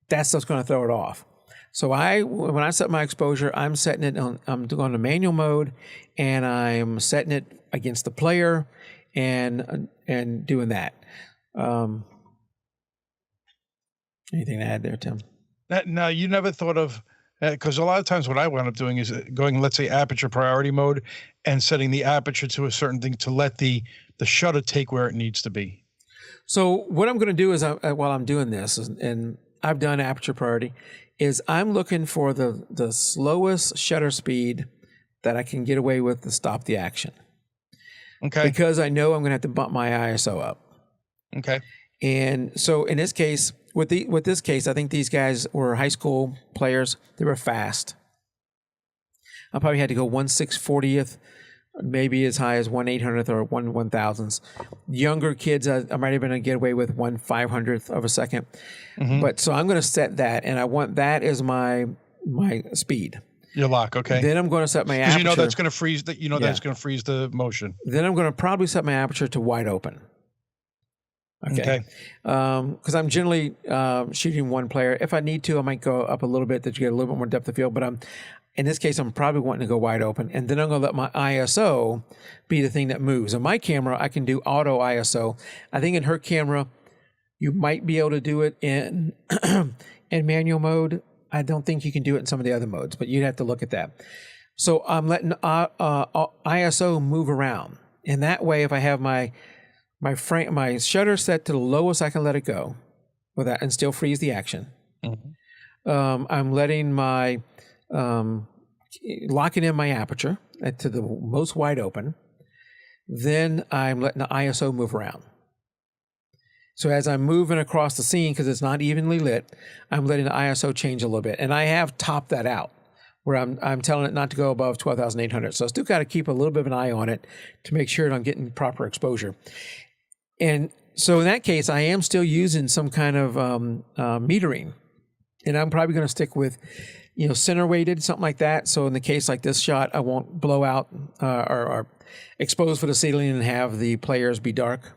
that's what's going to throw it off. So when I set my exposure, I'm setting it on, I'm going to manual mode, and I'm setting it against the player and doing that. Anything to add there, Tim? Now, you never thought of, because a lot of times what I wound up doing is going, let's say, aperture priority mode and setting the aperture to a certain thing to let the shutter take where it needs to be. So what I'm going to do is, while I'm doing this, and I've done aperture priority, is I'm looking for the slowest shutter speed that I can get away with to stop the action. Okay. Because I know I'm going to have to bump my ISO up. Okay. And so in this case, with this case, I think these guys were high school players. They were fast. I probably had to go 1/640th, maybe as high as 1/800th or 1/1000th. Younger kids, I might have been able to get away with 1/500th of a second. But so I'm going to set that, and I want that as my speed. Your lock, okay. Then I'm going to set my aperture. Because that's going to freeze that's going to freeze the motion. Then I'm going to probably set my aperture to wide open. Okay. Because I'm generally shooting one player. If I need to, I might go up a little bit to get a little bit more depth of field. But in this case, I'm probably wanting to go wide open. And then I'm going to let my ISO be the thing that moves. On my camera, I can do auto ISO. I think in her camera, you might be able to do it in manual mode. I don't think you can do it in some of the other modes, but you'd have to look at that. So I'm letting ISO move around. And that way, if I have my shutter set to the lowest I can let it go with that and still freeze the action. I'm letting my locking in my aperture to the most wide open. Then I'm letting the ISO move around. So as I'm moving across the scene, because it's not evenly lit, I'm letting the ISO change a little bit. And I have topped that out where I'm telling it not to go above 12,800. So I still got to keep a little bit of an eye on it to make sure that I'm getting proper exposure. And so in that case, I am still using some kind of metering. And I'm probably going to stick with, center weighted, something like that. So in the case like this shot, I won't blow out or expose for the ceiling and have the players be dark.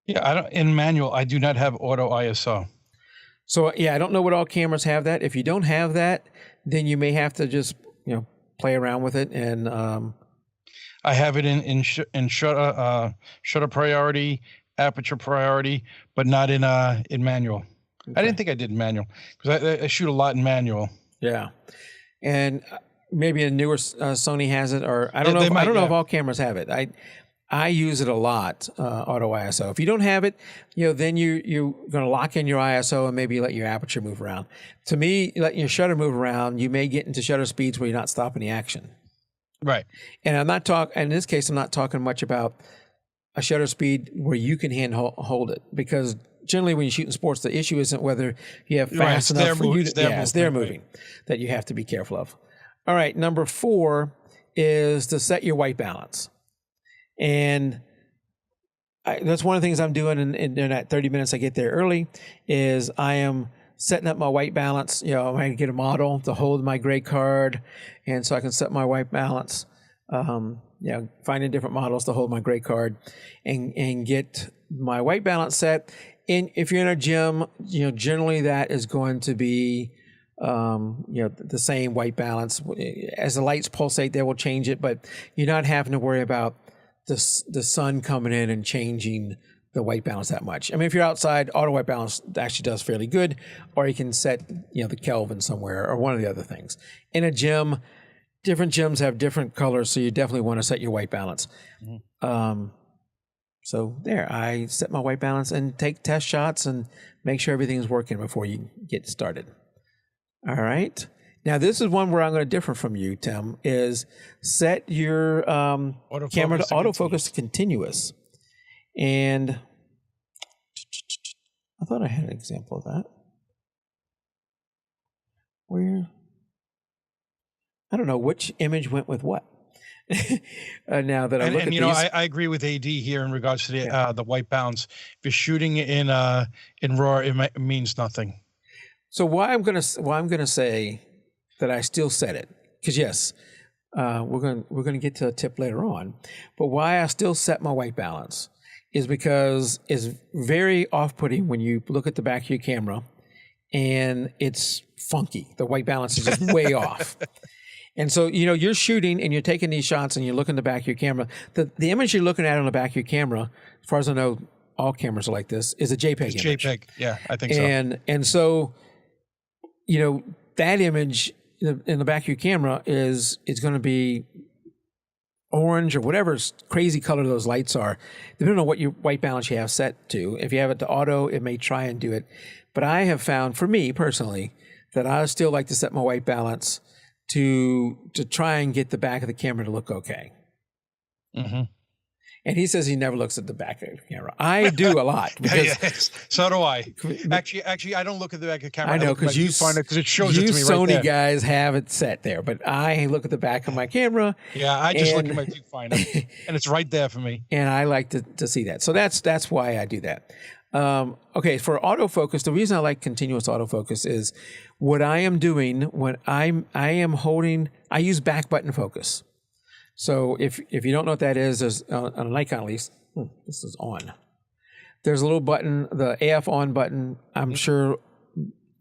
Yeah, in manual, I do not have auto ISO. So yeah, I don't know what all cameras have that. If you don't have that, then you may have to just, play around with it. And I have it in shutter priority, aperture priority, but not in manual. Okay. I didn't think I did in manual because I shoot a lot in manual. Yeah, and maybe a newer Sony has it, or I don't know. I don't know if all cameras have it. I use it a lot, auto ISO. If you don't have it, then you're going to lock in your ISO and maybe let your aperture move around. To me, letting your shutter move around, you may get into shutter speeds where you're not stopping the action. Right. And in this case, I'm not talking much about a shutter speed where you can hold it, because generally when you shoot in sports, the issue isn't whether you have fast enough for you to, it's their moving that you have to be careful of. All right. Number 4 is to set your white balance. And that's one of the things I'm doing in that 30 minutes I get there early is I am setting up my white balance. I'm going to get a model to hold my gray card, and so I can set my white balance. Finding different models to hold my gray card and get my white balance set. And if you're in a gym, generally that is going to be the same white balance. As the lights pulsate, they will change it, but you're not having to worry about the sun coming in and changing the white balance that much. I mean, if you're outside, auto white balance actually does fairly good, or you can set, the Kelvin somewhere or one of the other things. In a gym, different gyms have different colors, so you definitely want to set your white balance. So there, I set my white balance and take test shots and make sure everything's working before you get started. All right. Now, this is one where I'm going to differ from you, Tim, is set your camera to autofocus to continuous. And I thought I had an example of that. I don't know which image went with what. Now that I look at these, I agree with AD here in regards to the white balance. If you're shooting in RAW, it means nothing. So why I'm gonna say that I still set it, because yes, we're gonna get to a tip later on, but why I still set my white balance is because it's very off-putting when you look at the back of your camera and it's funky. The white balance is just way off. And so, you're shooting and you're taking these shots and you're looking at the back of your camera. The image you're looking at on the back of your camera, as far as I know, all cameras are like this, is a JPEG image. JPEG, yeah, I think so. And so, that image in the back of your camera is going to be orange or whatever crazy color those lights are, depending on what your white balance you have set to. If you have it to auto, it may try and do it. But I have found, for me personally, that I still like to set my white balance to try and get the back of the camera to look okay. Mm-hmm. And he says he never looks at the back of the camera. I do a lot. Because yes, so do I. Actually, I don't look at the back of the camera. I know, because you find it because it shows it to me Sony right there. guys have it set there, but I look at the back of my camera. Yeah, I just look at my viewfinder, and it's right there for me. And I like to see that. So that's why I do that. Okay, for autofocus, the reason I like continuous autofocus is what I am doing when I am holding. I use back button focus. So if you don't know what that is, there's on a Nikon at least. This is on. There's a little button, the AF on button. I'm sure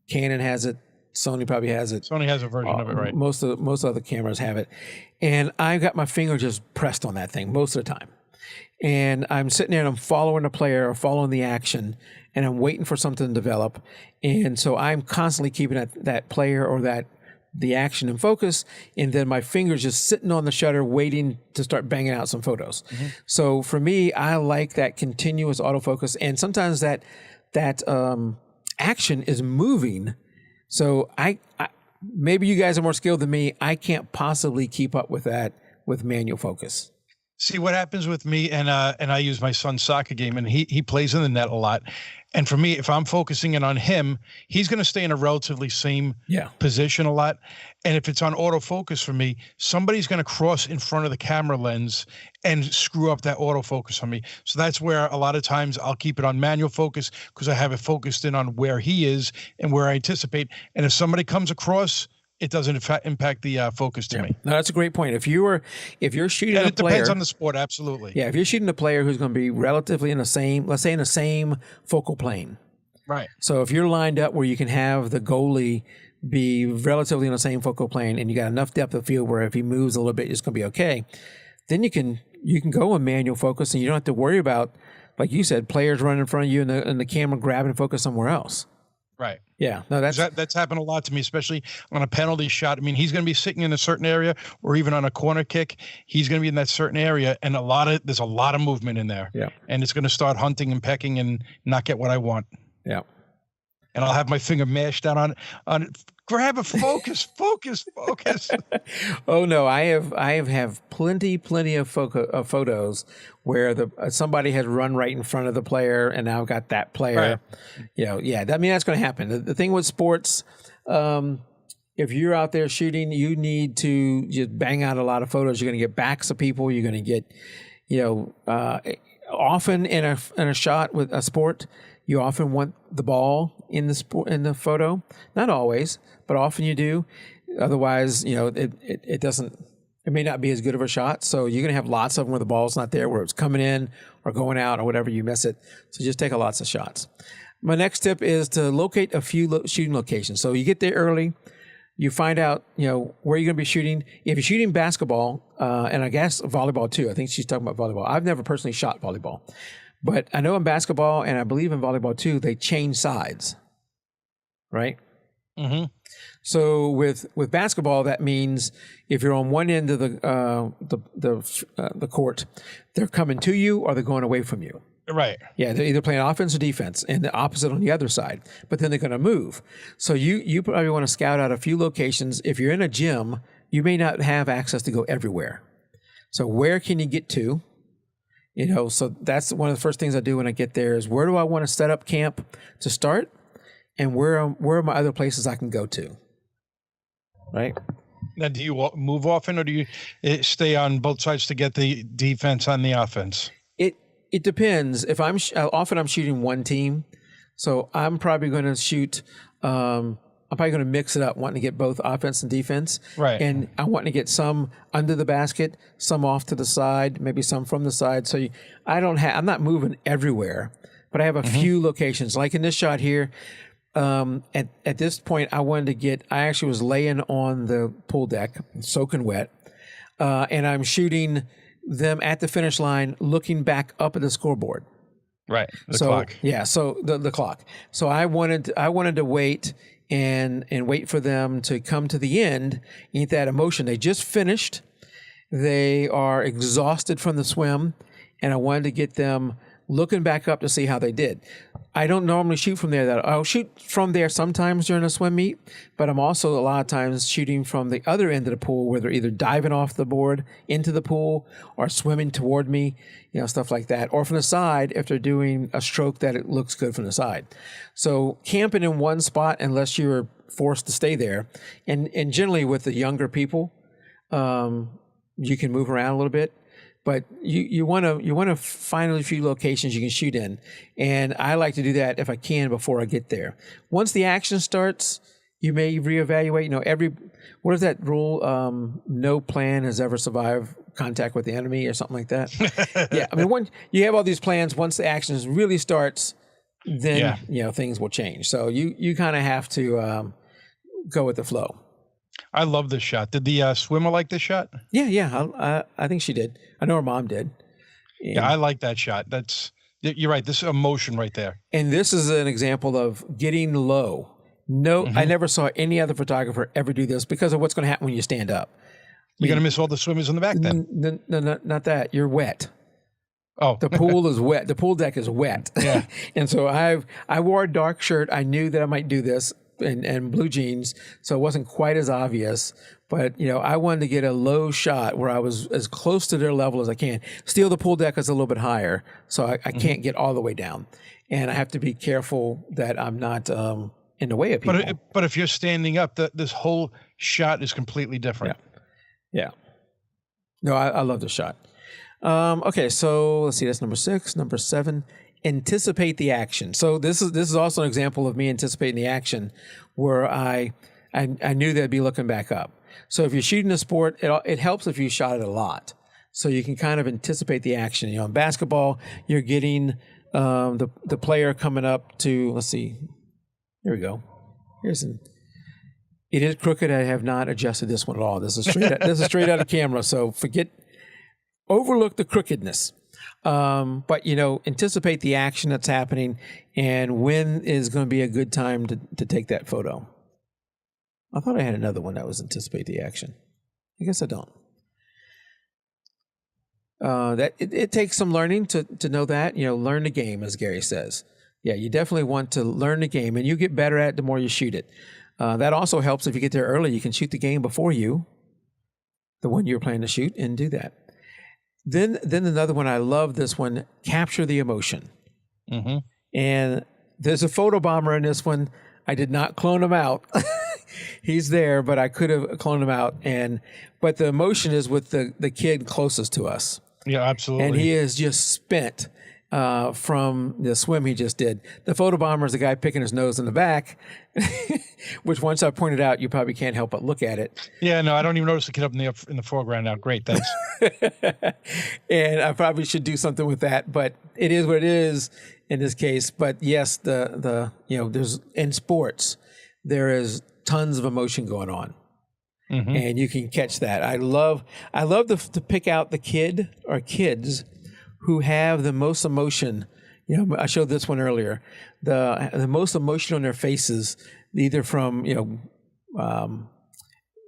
Canon has it. Sony probably has it. Sony has a version of it, right? Most other cameras have it, and I got my finger just pressed on that thing most of the time. And I'm sitting there and I'm following the player or following the action, and I'm waiting for something to develop. And so I'm constantly keeping that player or the action in focus, and then my fingers just sitting on the shutter waiting to start banging out some photos. Mm-hmm. So for me, I like that continuous autofocus, and sometimes that action is moving. So I maybe you guys are more skilled than me. I can't possibly keep up with that with manual focus. See what happens with me, and I use my son's soccer game, and he plays in the net a lot. And for me, if I'm focusing in on him, he's going to stay in a relatively same position a lot. And if it's on autofocus for me, somebody's going to cross in front of the camera lens and screw up that autofocus on me. So that's where a lot of times I'll keep it on manual focus because I have it focused in on where he is and where I anticipate. And if somebody comes across, it doesn't impact the focus to me. No, that's a great point. If you're shooting a player, it depends on the sport, absolutely. Yeah, if you're shooting a player who's going to be relatively in the same, let's say in the same focal plane. Right. So if you're lined up where you can have the goalie be relatively in the same focal plane, and you got enough depth of field where if he moves a little bit, it's going to be okay. Then you can go in manual focus, and you don't have to worry about, like you said, players running in front of you and the camera grabbing focus somewhere else. Right. Yeah. No, that's happened a lot to me, especially on a penalty shot. I mean, he's going to be sitting in a certain area, or even on a corner kick, he's going to be in that certain area, and there's a lot of movement in there. Yeah. And it's going to start hunting and pecking and not get what I want. Yeah. And I'll have my finger mashed down on it. Grab a focus, focus. Oh no, I have plenty of photos where somebody has run right in front of the player, and now I've got that player. Right. That's going to happen. The thing with sports, if you're out there shooting, you need to just bang out a lot of photos. You're going to get backs of people. You're going to get, often in a shot with a sport, you often want the ball in the photo. Not always, but often you do. Otherwise, it doesn't. It may not be as good of a shot. So you're going to have lots of them where the ball's not there, where it's coming in or going out or whatever. You miss it. So just take lots of shots. My next tip is to locate a few shooting locations. So you get there early. You find out, where you're going to be shooting. If you're shooting basketball, and I guess volleyball too. I think she's talking about volleyball. I've never personally shot volleyball. But I know in basketball, and I believe in volleyball too, they change sides, right? Mm-hmm. So with basketball, that means if you're on one end of the court, they're coming to you or they're going away from you. Right. Yeah, they're either playing offense or defense, and the opposite on the other side. But then they're going to move. So you probably want to scout out a few locations. If you're in a gym, you may not have access to go everywhere. So where can you get to? So that's one of the first things I do when I get there is where do I want to set up camp to start, and where are my other places I can go to? Right. Now, do you move often, or do you stay on both sides to get the defense on the offense? It depends. If often I'm shooting one team, so I'm probably going to shoot. I'm probably going to mix it up, wanting to get both offense and defense. Right. And I want to get some under the basket, some off to the side, maybe some from the side. So I'm not moving everywhere, but I have a few locations. Like in this shot here, at this point, I actually was laying on the pool deck, soaking wet, and I'm shooting them at the finish line, looking back up at the scoreboard. Right. The clock. Yeah. So the clock. So I wanted to wait and wait for them to come to the end, eat that emotion. They just finished. They are exhausted from the swim, and I wanted to get them looking back up to see how they did. I don't normally shoot from there. I'll shoot from there sometimes during a swim meet, but I'm also a lot of times shooting from the other end of the pool where they're either diving off the board into the pool or swimming toward me, stuff like that. Or from the side if they're doing a stroke that it looks good from the side. So camping in one spot unless you're forced to stay there. And generally with the younger people, you can move around a little bit. But you want to find a few locations you can shoot in, and I like to do that if I can before I get there. Once the action starts, you may reevaluate. What is that rule? No plan has ever survived contact with the enemy, or something like that. Yeah, I mean, when you have all these plans, once the action really starts, then things will change. So you kind of have to go with the flow. I love this shot. Did the swimmer like this shot? Yeah. I think she did. I know her mom did. Yeah, I like that shot. You're right. This is emotion right there. And this is an example of getting low. No, I never saw any other photographer ever do this because of what's going to happen when you stand up. You're going to miss all the swimmers in the back then. No, not that. You're wet. Oh, the pool is wet. The pool deck is wet. Yeah. And so I wore a dark shirt. I knew that I might do this. And blue jeans, so it wasn't quite as obvious. But, I wanted to get a low shot where I was as close to their level as I can. Still, the pool deck is a little bit higher, so I can't get all the way down. And I have to be careful that I'm not in the way of people. But if you're standing up, this whole shot is completely different. Yeah. No, I love the shot. Okay, so let's see. That's number 6. Number 7. Anticipate the action. So this is also an example of me anticipating the action where I knew they'd be looking back up. So if you're shooting a sport, it helps if you shot it a lot. So you can kind of anticipate the action. In basketball, you're getting the player coming up to, let's see, here we go. It is crooked. I have not adjusted this one at all. This is straight out of camera. So overlook the crookedness. But anticipate the action that's happening and when is going to be a good time to take that photo. I thought I had another one that was anticipate the action. I guess I don't. It takes some learning to know that, learn the game, as Gary says. Yeah, you definitely want to learn the game, and you get better at it the more you shoot it. That also helps if you get there early. You can shoot the game before the one you're planning to shoot, and do that. Then another one, I love this one, capture the emotion. Mm-hmm. And there's a photo bomber in this one. I did not clone him out. He's there, but I could have cloned him out. But the emotion is with the kid closest to us. Yeah, absolutely. And he is just spent from the swim he just did. The photo bomber is the guy picking his nose in the back, which once I pointed out, you probably can't help but look at it. Yeah, no, I don't even notice the kid up in the foreground now. Great, thanks. And I probably should do something with that, but it is what it is in this case. But yes, there's in sports, there is tons of emotion going on. Mm-hmm. And you can catch that. I love to pick out the kid or kids who have the most emotion. You know, I showed this one earlier. The most emotion on their faces, either from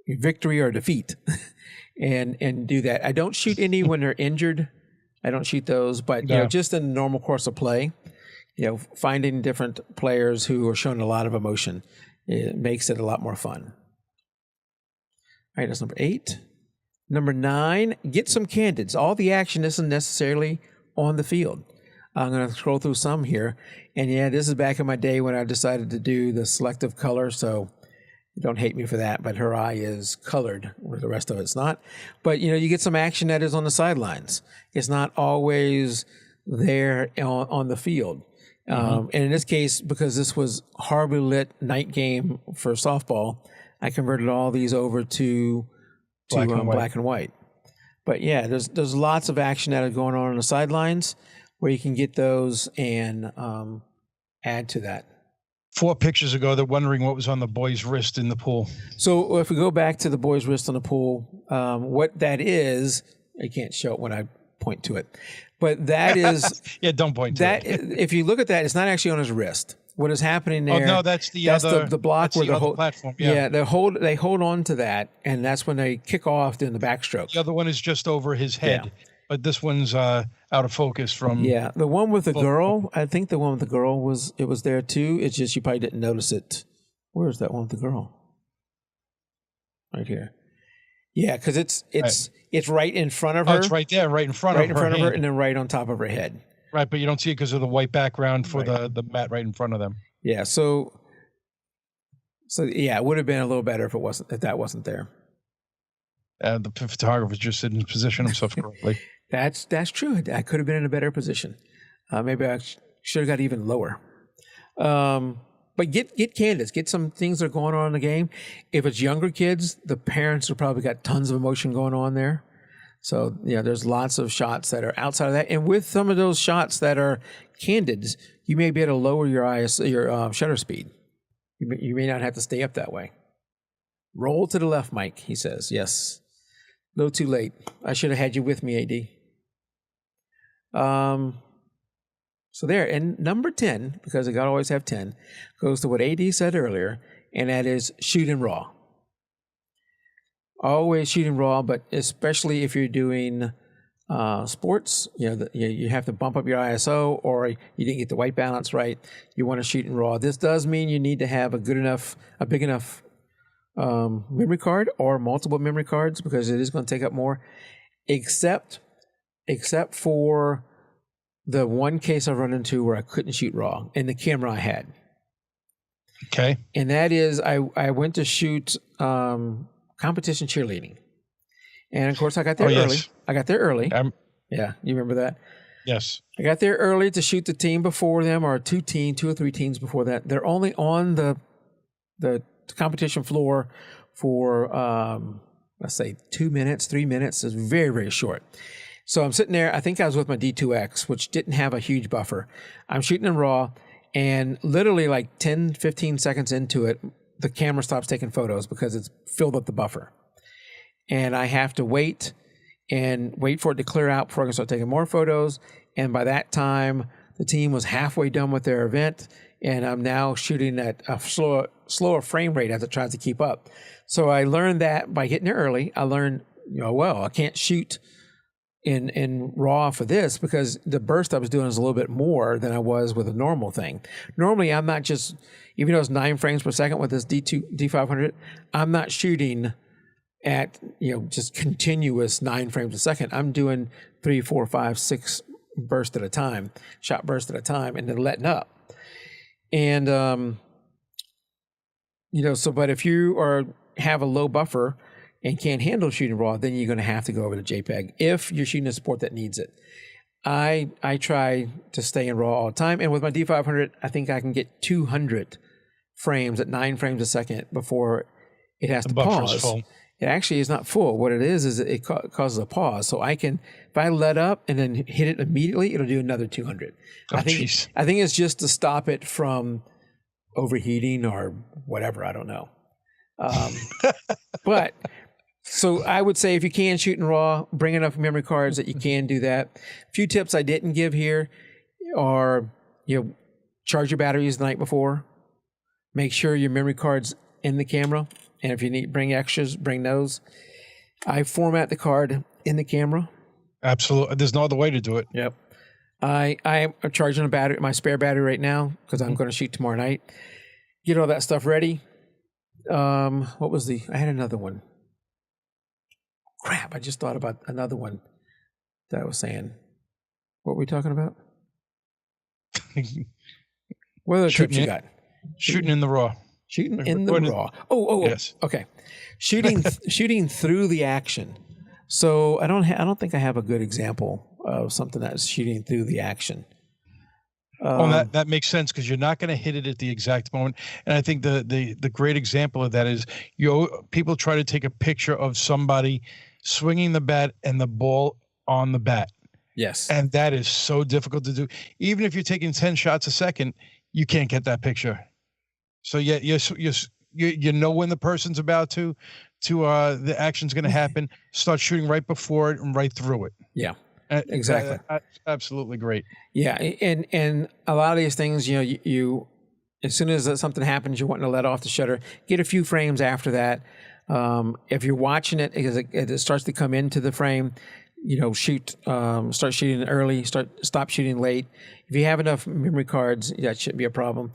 victory or defeat, and do that. I don't shoot any when they're injured. I don't shoot those, but just in the normal course of play, finding different players who are showing a lot of emotion, it makes it a lot more fun. All right, that's number 8. Number 9, get some candids. All the action isn't necessarily on the field. I'm going to scroll through some here. And this is back in my day when I decided to do the selective color. So don't hate me for that, but her eye is colored where the rest of it's not. But, you get some action that is on the sidelines. It's not always there on the field. And in this case, because this was horribly lit night game for softball, I converted all these over to black and white. But there's lots of action that are going on the sidelines where you can get those and add to that. 4 pictures ago, they're wondering what was on the boy's wrist in the pool. So if we go back to the boy's wrist on the pool, what that is, I can't show it when I point to it, but that is don't point to it. If you look at that, it's not actually on his wrist. What is happening there? Oh no, that's the block where the whole platform. They hold on to that, and that's when they kick off in the backstroke. The other one is just over his head, but this one's out of focus from. Yeah, the one with the girl. I think the one with the girl was there too. It's just you probably didn't notice it. Where's that one with the girl? Right here. Yeah, because it's right in front of her. Oh, it's right there, right in front of her, and then right on top of her head. Right, but you don't see it because of the white background for the mat right in front of them. Yeah, so it would have been a little better if that wasn't there. The photographer just didn't position himself correctly. That's true. I could have been in a better position. Maybe I should have got even lower. But get candidates. Get some things that are going on in the game. If it's younger kids, the parents have probably got tons of emotion going on there. So, there's lots of shots that are outside of that. And with some of those shots that are candids, you may be able to lower your shutter speed. You may not have to stay up that way. Roll to the left, Mike, he says. Yes. A little too late. I should have had you with me, AD. So there. And number 10, because I got to always have 10, goes to what AD said earlier, and that is shooting raw. Always shooting raw, but especially if you're doing sports, you have to bump up your ISO, or you didn't get the white balance right. You want to shoot in raw. This does mean you need to have a big enough memory card or multiple memory cards, because it is going to take up more. Except for the one case I run into where I couldn't shoot raw, and the camera I had. Okay. And that is, I went to shoot competition cheerleading. And of course I got there early. Yes. I got there early. Yeah, you remember that? Yes. I got there early to shoot the team before them, or 2 or 3 teams before that. They're only on the competition floor for let's say 2 minutes, 3 minutes. It's very, very short. So I'm sitting there, I think I was with my D2X, which didn't have a huge buffer. I'm shooting in raw, and literally like 10, 15 seconds into it, the camera stops taking photos because it's filled up the buffer. And I have to wait for it to clear out before I can start taking more photos. And by that time, the team was halfway done with their event, and I'm now shooting at a slower frame rate as it tries to keep up. So I learned that by getting there early. I learned, I can't shoot in raw for this, because the burst I was doing is a little bit more than I was with a normal thing. Normally, I'm not just, even though it's 9 frames per second with this D500, I'm not shooting at, just continuous 9 frames a second. I'm doing 3, 4, 5, 6 bursts at a time, shot bursts at a time, and then letting up. And, but if you have a low buffer and can't handle shooting raw, then you're going to have to go over to JPEG if you're shooting a sport that needs it. I try to stay in raw all the time, and with my D500, I think I can get 200 frames at 9 frames a second before it has to pause. Full. It actually is not full. What it is it causes a pause. So I can, if I let up and then hit it immediately, it'll do another 200. I think it's just to stop it from overheating or whatever. I don't know. But So I would say if you can shoot in RAW, bring enough memory cards that you can do that. A few tips I didn't give here are, charge your batteries the night before. Make sure your memory card's in the camera. And if you need bring extras, bring those. I format the card in the camera. Absolutely. There's no other way to do it. Yep. I am charging my spare battery right now because I'm going to shoot tomorrow night. Get all that stuff ready. I had another one. Crap, I just thought about another one that I was saying. What were we talking about? What other tips you got? Shooting in the RAW. Shooting in the RAW. Oh, yes. Okay. Shooting through the action. So I don't think I have a good example of something that's shooting through the action. Well, that makes sense because you're not going to hit it at the exact moment. And I think the great example of that is people try to take a picture of somebody swinging the bat and the ball on the bat. Yes. And that is so difficult to do. Even if you're taking 10 shots a second, you can't get that picture. So yeah, you know when the person's about to the action's going to happen. Start shooting right before it and right through it. Yeah. Exactly. Absolutely great. Yeah, and a lot of these things, you as soon as something happens, you're wanting to let off the shutter. Get a few frames after that. If you're watching it, as it starts to come into the frame, start shooting early. Stop shooting late. If you have enough memory cards, that shouldn't be a problem.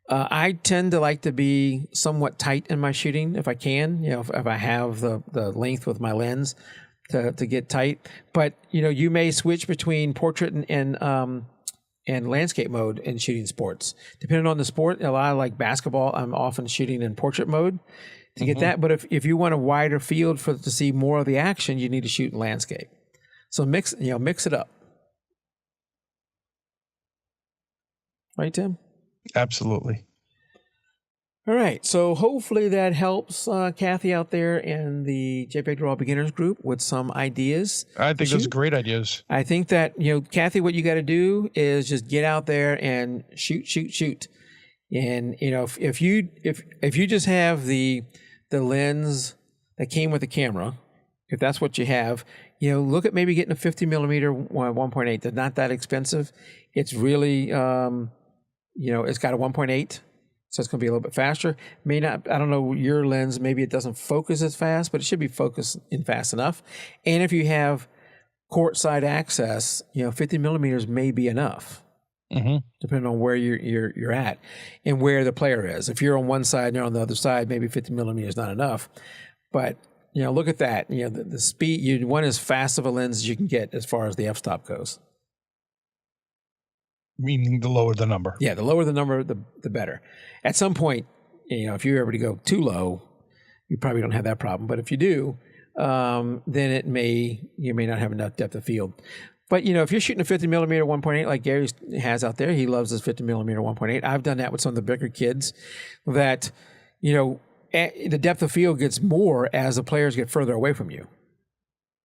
I tend to like to be somewhat tight in my shooting if I can. If I have the length with my lens. To get tight, but you may switch between portrait and landscape mode in shooting sports, depending on the sport. A lot of like basketball, I'm often shooting in portrait mode to get that. But if you want a wider field to see more of the action, you need to shoot in landscape. So mix it up, right, Tim? Absolutely. All right, so hopefully that helps Kathy out there in the JPEG Raw Beginners group with some ideas. I think those are great ideas. I think that, Kathy, what you got to do is just get out there and shoot. And, if you just have the lens that came with the camera, if that's what you have, look at maybe getting a 50 millimeter 1.8. They're not that expensive. It's really, it's got a 1.8. So it's going to be a little bit faster. May not, I don't know your lens, maybe it doesn't focus as fast, but it should be focused in fast enough. And if you have courtside access, 50 millimeters may be enough, depending on where you're at and where the player is. If you're on one side and you're on the other side, maybe 50 millimeters is not enough. But, look at that. The speed, you want as fast of a lens as you can get as far as the f-stop goes. Meaning the lower the number. Yeah, the lower the number, the better. At some point, if you're ever to go too low, you probably don't have that problem. But if you do, then you may not have enough depth of field. But if you're shooting a 50 millimeter 1.8 like Gary has out there, he loves his 50 millimeter 1.8. I've done that with some of the bigger kids. That the depth of field gets more as the players get further away from you.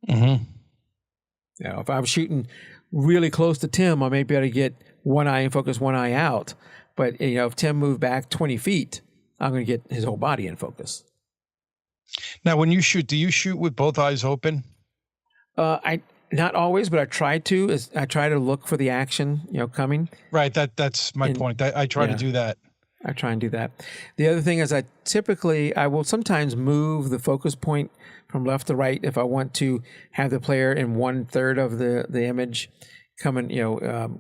If I'm shooting really close to Tim, I may be able to get one eye in focus, one eye out. But, if Tim moved back 20 feet, I'm going to get his whole body in focus. Now, when you shoot, do you shoot with both eyes open? Not always, but I try to. I try to look for the action, coming. Right. That's my point. I try to do that. I try and do that. The other thing is I will sometimes move the focus point from left to right if I want to have the player in 1/3 of the image coming,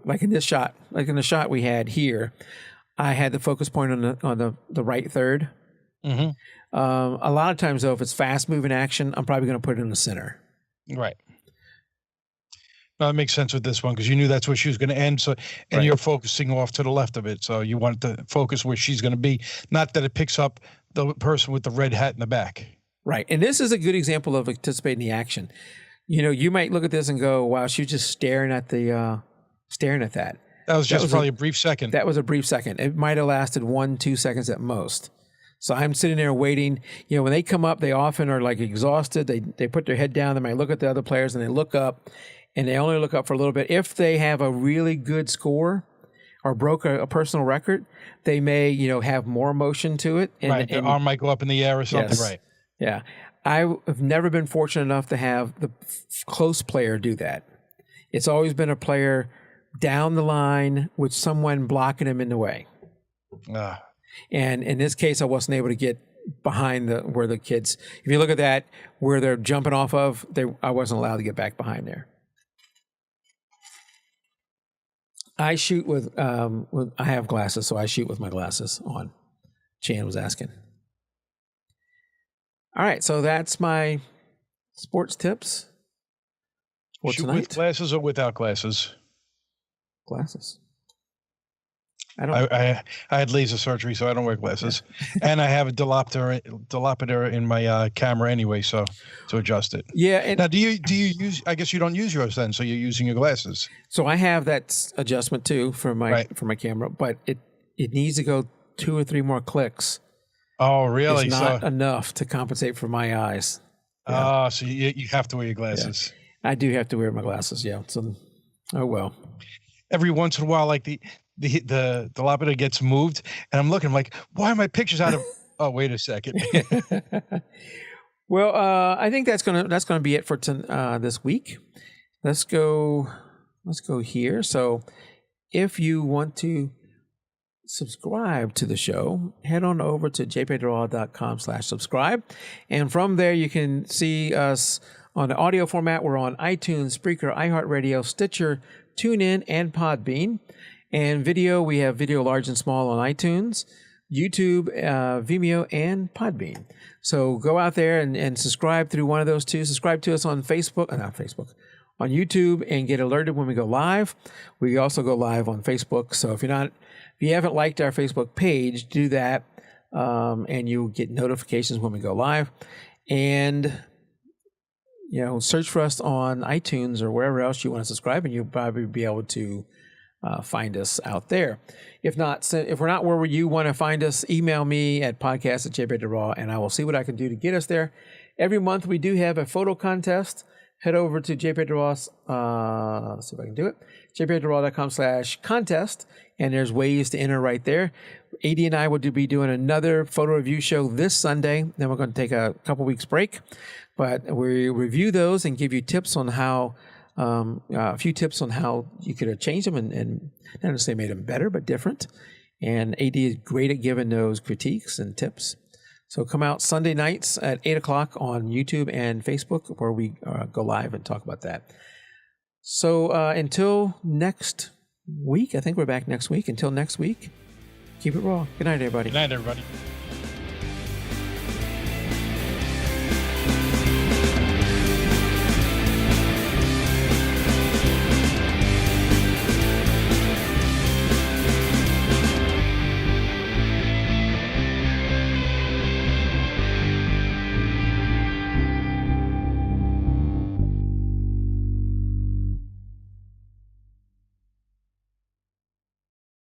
like in this shot, like in the shot we had here, I had the focus point on the right third. A lot of times though, if it's fast moving action, I'm probably going to put it in the center. Right. No, that makes sense with this one because you knew that's where she was going to end. So, and you're focusing off to the left of it. So you want to focus where she's going to be, not that it picks up the person with the red hat in the back. Right. And this is a good example of anticipating the action. You might look at this and go, wow, she's just staring at that. That was probably a brief second. That was a brief second. It might have lasted 1-2 seconds at most. So I'm sitting there waiting. When they come up, they often are like exhausted. They put their head down. They might look at the other players and they look up, and they only look up for a little bit. If they have a really good score or broke a personal record, they may, have more motion to it. And their arm might go up in the air or something. Yes. Right. Yeah. have never been fortunate enough to have the close player do that. It's always been a player down the line with someone blocking him in the way. And in this case, I wasn't able to get behind where the kids. If you look at that, where they're jumping off of, I wasn't allowed to get back behind there. I shoot with I have glasses, so I shoot with my glasses on. Chan was asking. All right, so that's my sports tips. For Shoot tonight. with glasses or without glasses? Glasses. I had laser surgery, so I don't wear glasses, and I have a diopter in my camera anyway, so to adjust it. Yeah. And now, do you use? I guess you don't use yours then, so you're using your glasses. So I have that adjustment too for my camera, but it needs to go 2 or 3 more clicks. Oh, really? It's not enough to compensate for my eyes. Yeah. So you have to wear your glasses. Yeah. I do have to wear my glasses. Yeah. So, oh well. Every once in a while, like the diopter gets moved, and I'm looking, I'm like, why are my pictures out of? Oh, wait a second. Well, I think that's gonna be it for this week. Let's go here. So, if you want to subscribe to the show, head on over to jpdraw.com/subscribe, and from there you can see us on the audio format. We're on iTunes, Spreaker, iHeartRadio, Stitcher, TuneIn, and Podbean. And video, we have video large and small on iTunes, YouTube, Vimeo, and Podbean. So go out there and subscribe through one of those two. Subscribe to us on on YouTube, and get alerted when we go live. We also go live on Facebook. So if you haven't liked our Facebook page, do that, and you'll get notifications when we go live. And search for us on iTunes or wherever else you want to subscribe, and you'll probably be able to find us out there. If we're not where you want to find us, email me at podcast@jpdraw, and I will see what I can do to get us there. Every month we do have a photo contest. Head over to jpdraw. Let's see if I can do it. jpdraw.com/contest, and there's ways to enter right there. AD and I will be doing another photo review show this Sunday. Then we're going to take a couple weeks break, but we review those and give you tips on how. A few tips on how you could have changed them and not necessarily made them better, but different. And AD is great at giving those critiques and tips. So come out Sunday nights at 8 o'clock on YouTube and Facebook, where we go live and talk about that. So until next week, I think we're back next week. Until next week, keep it raw. Good night, everybody. Good night, everybody.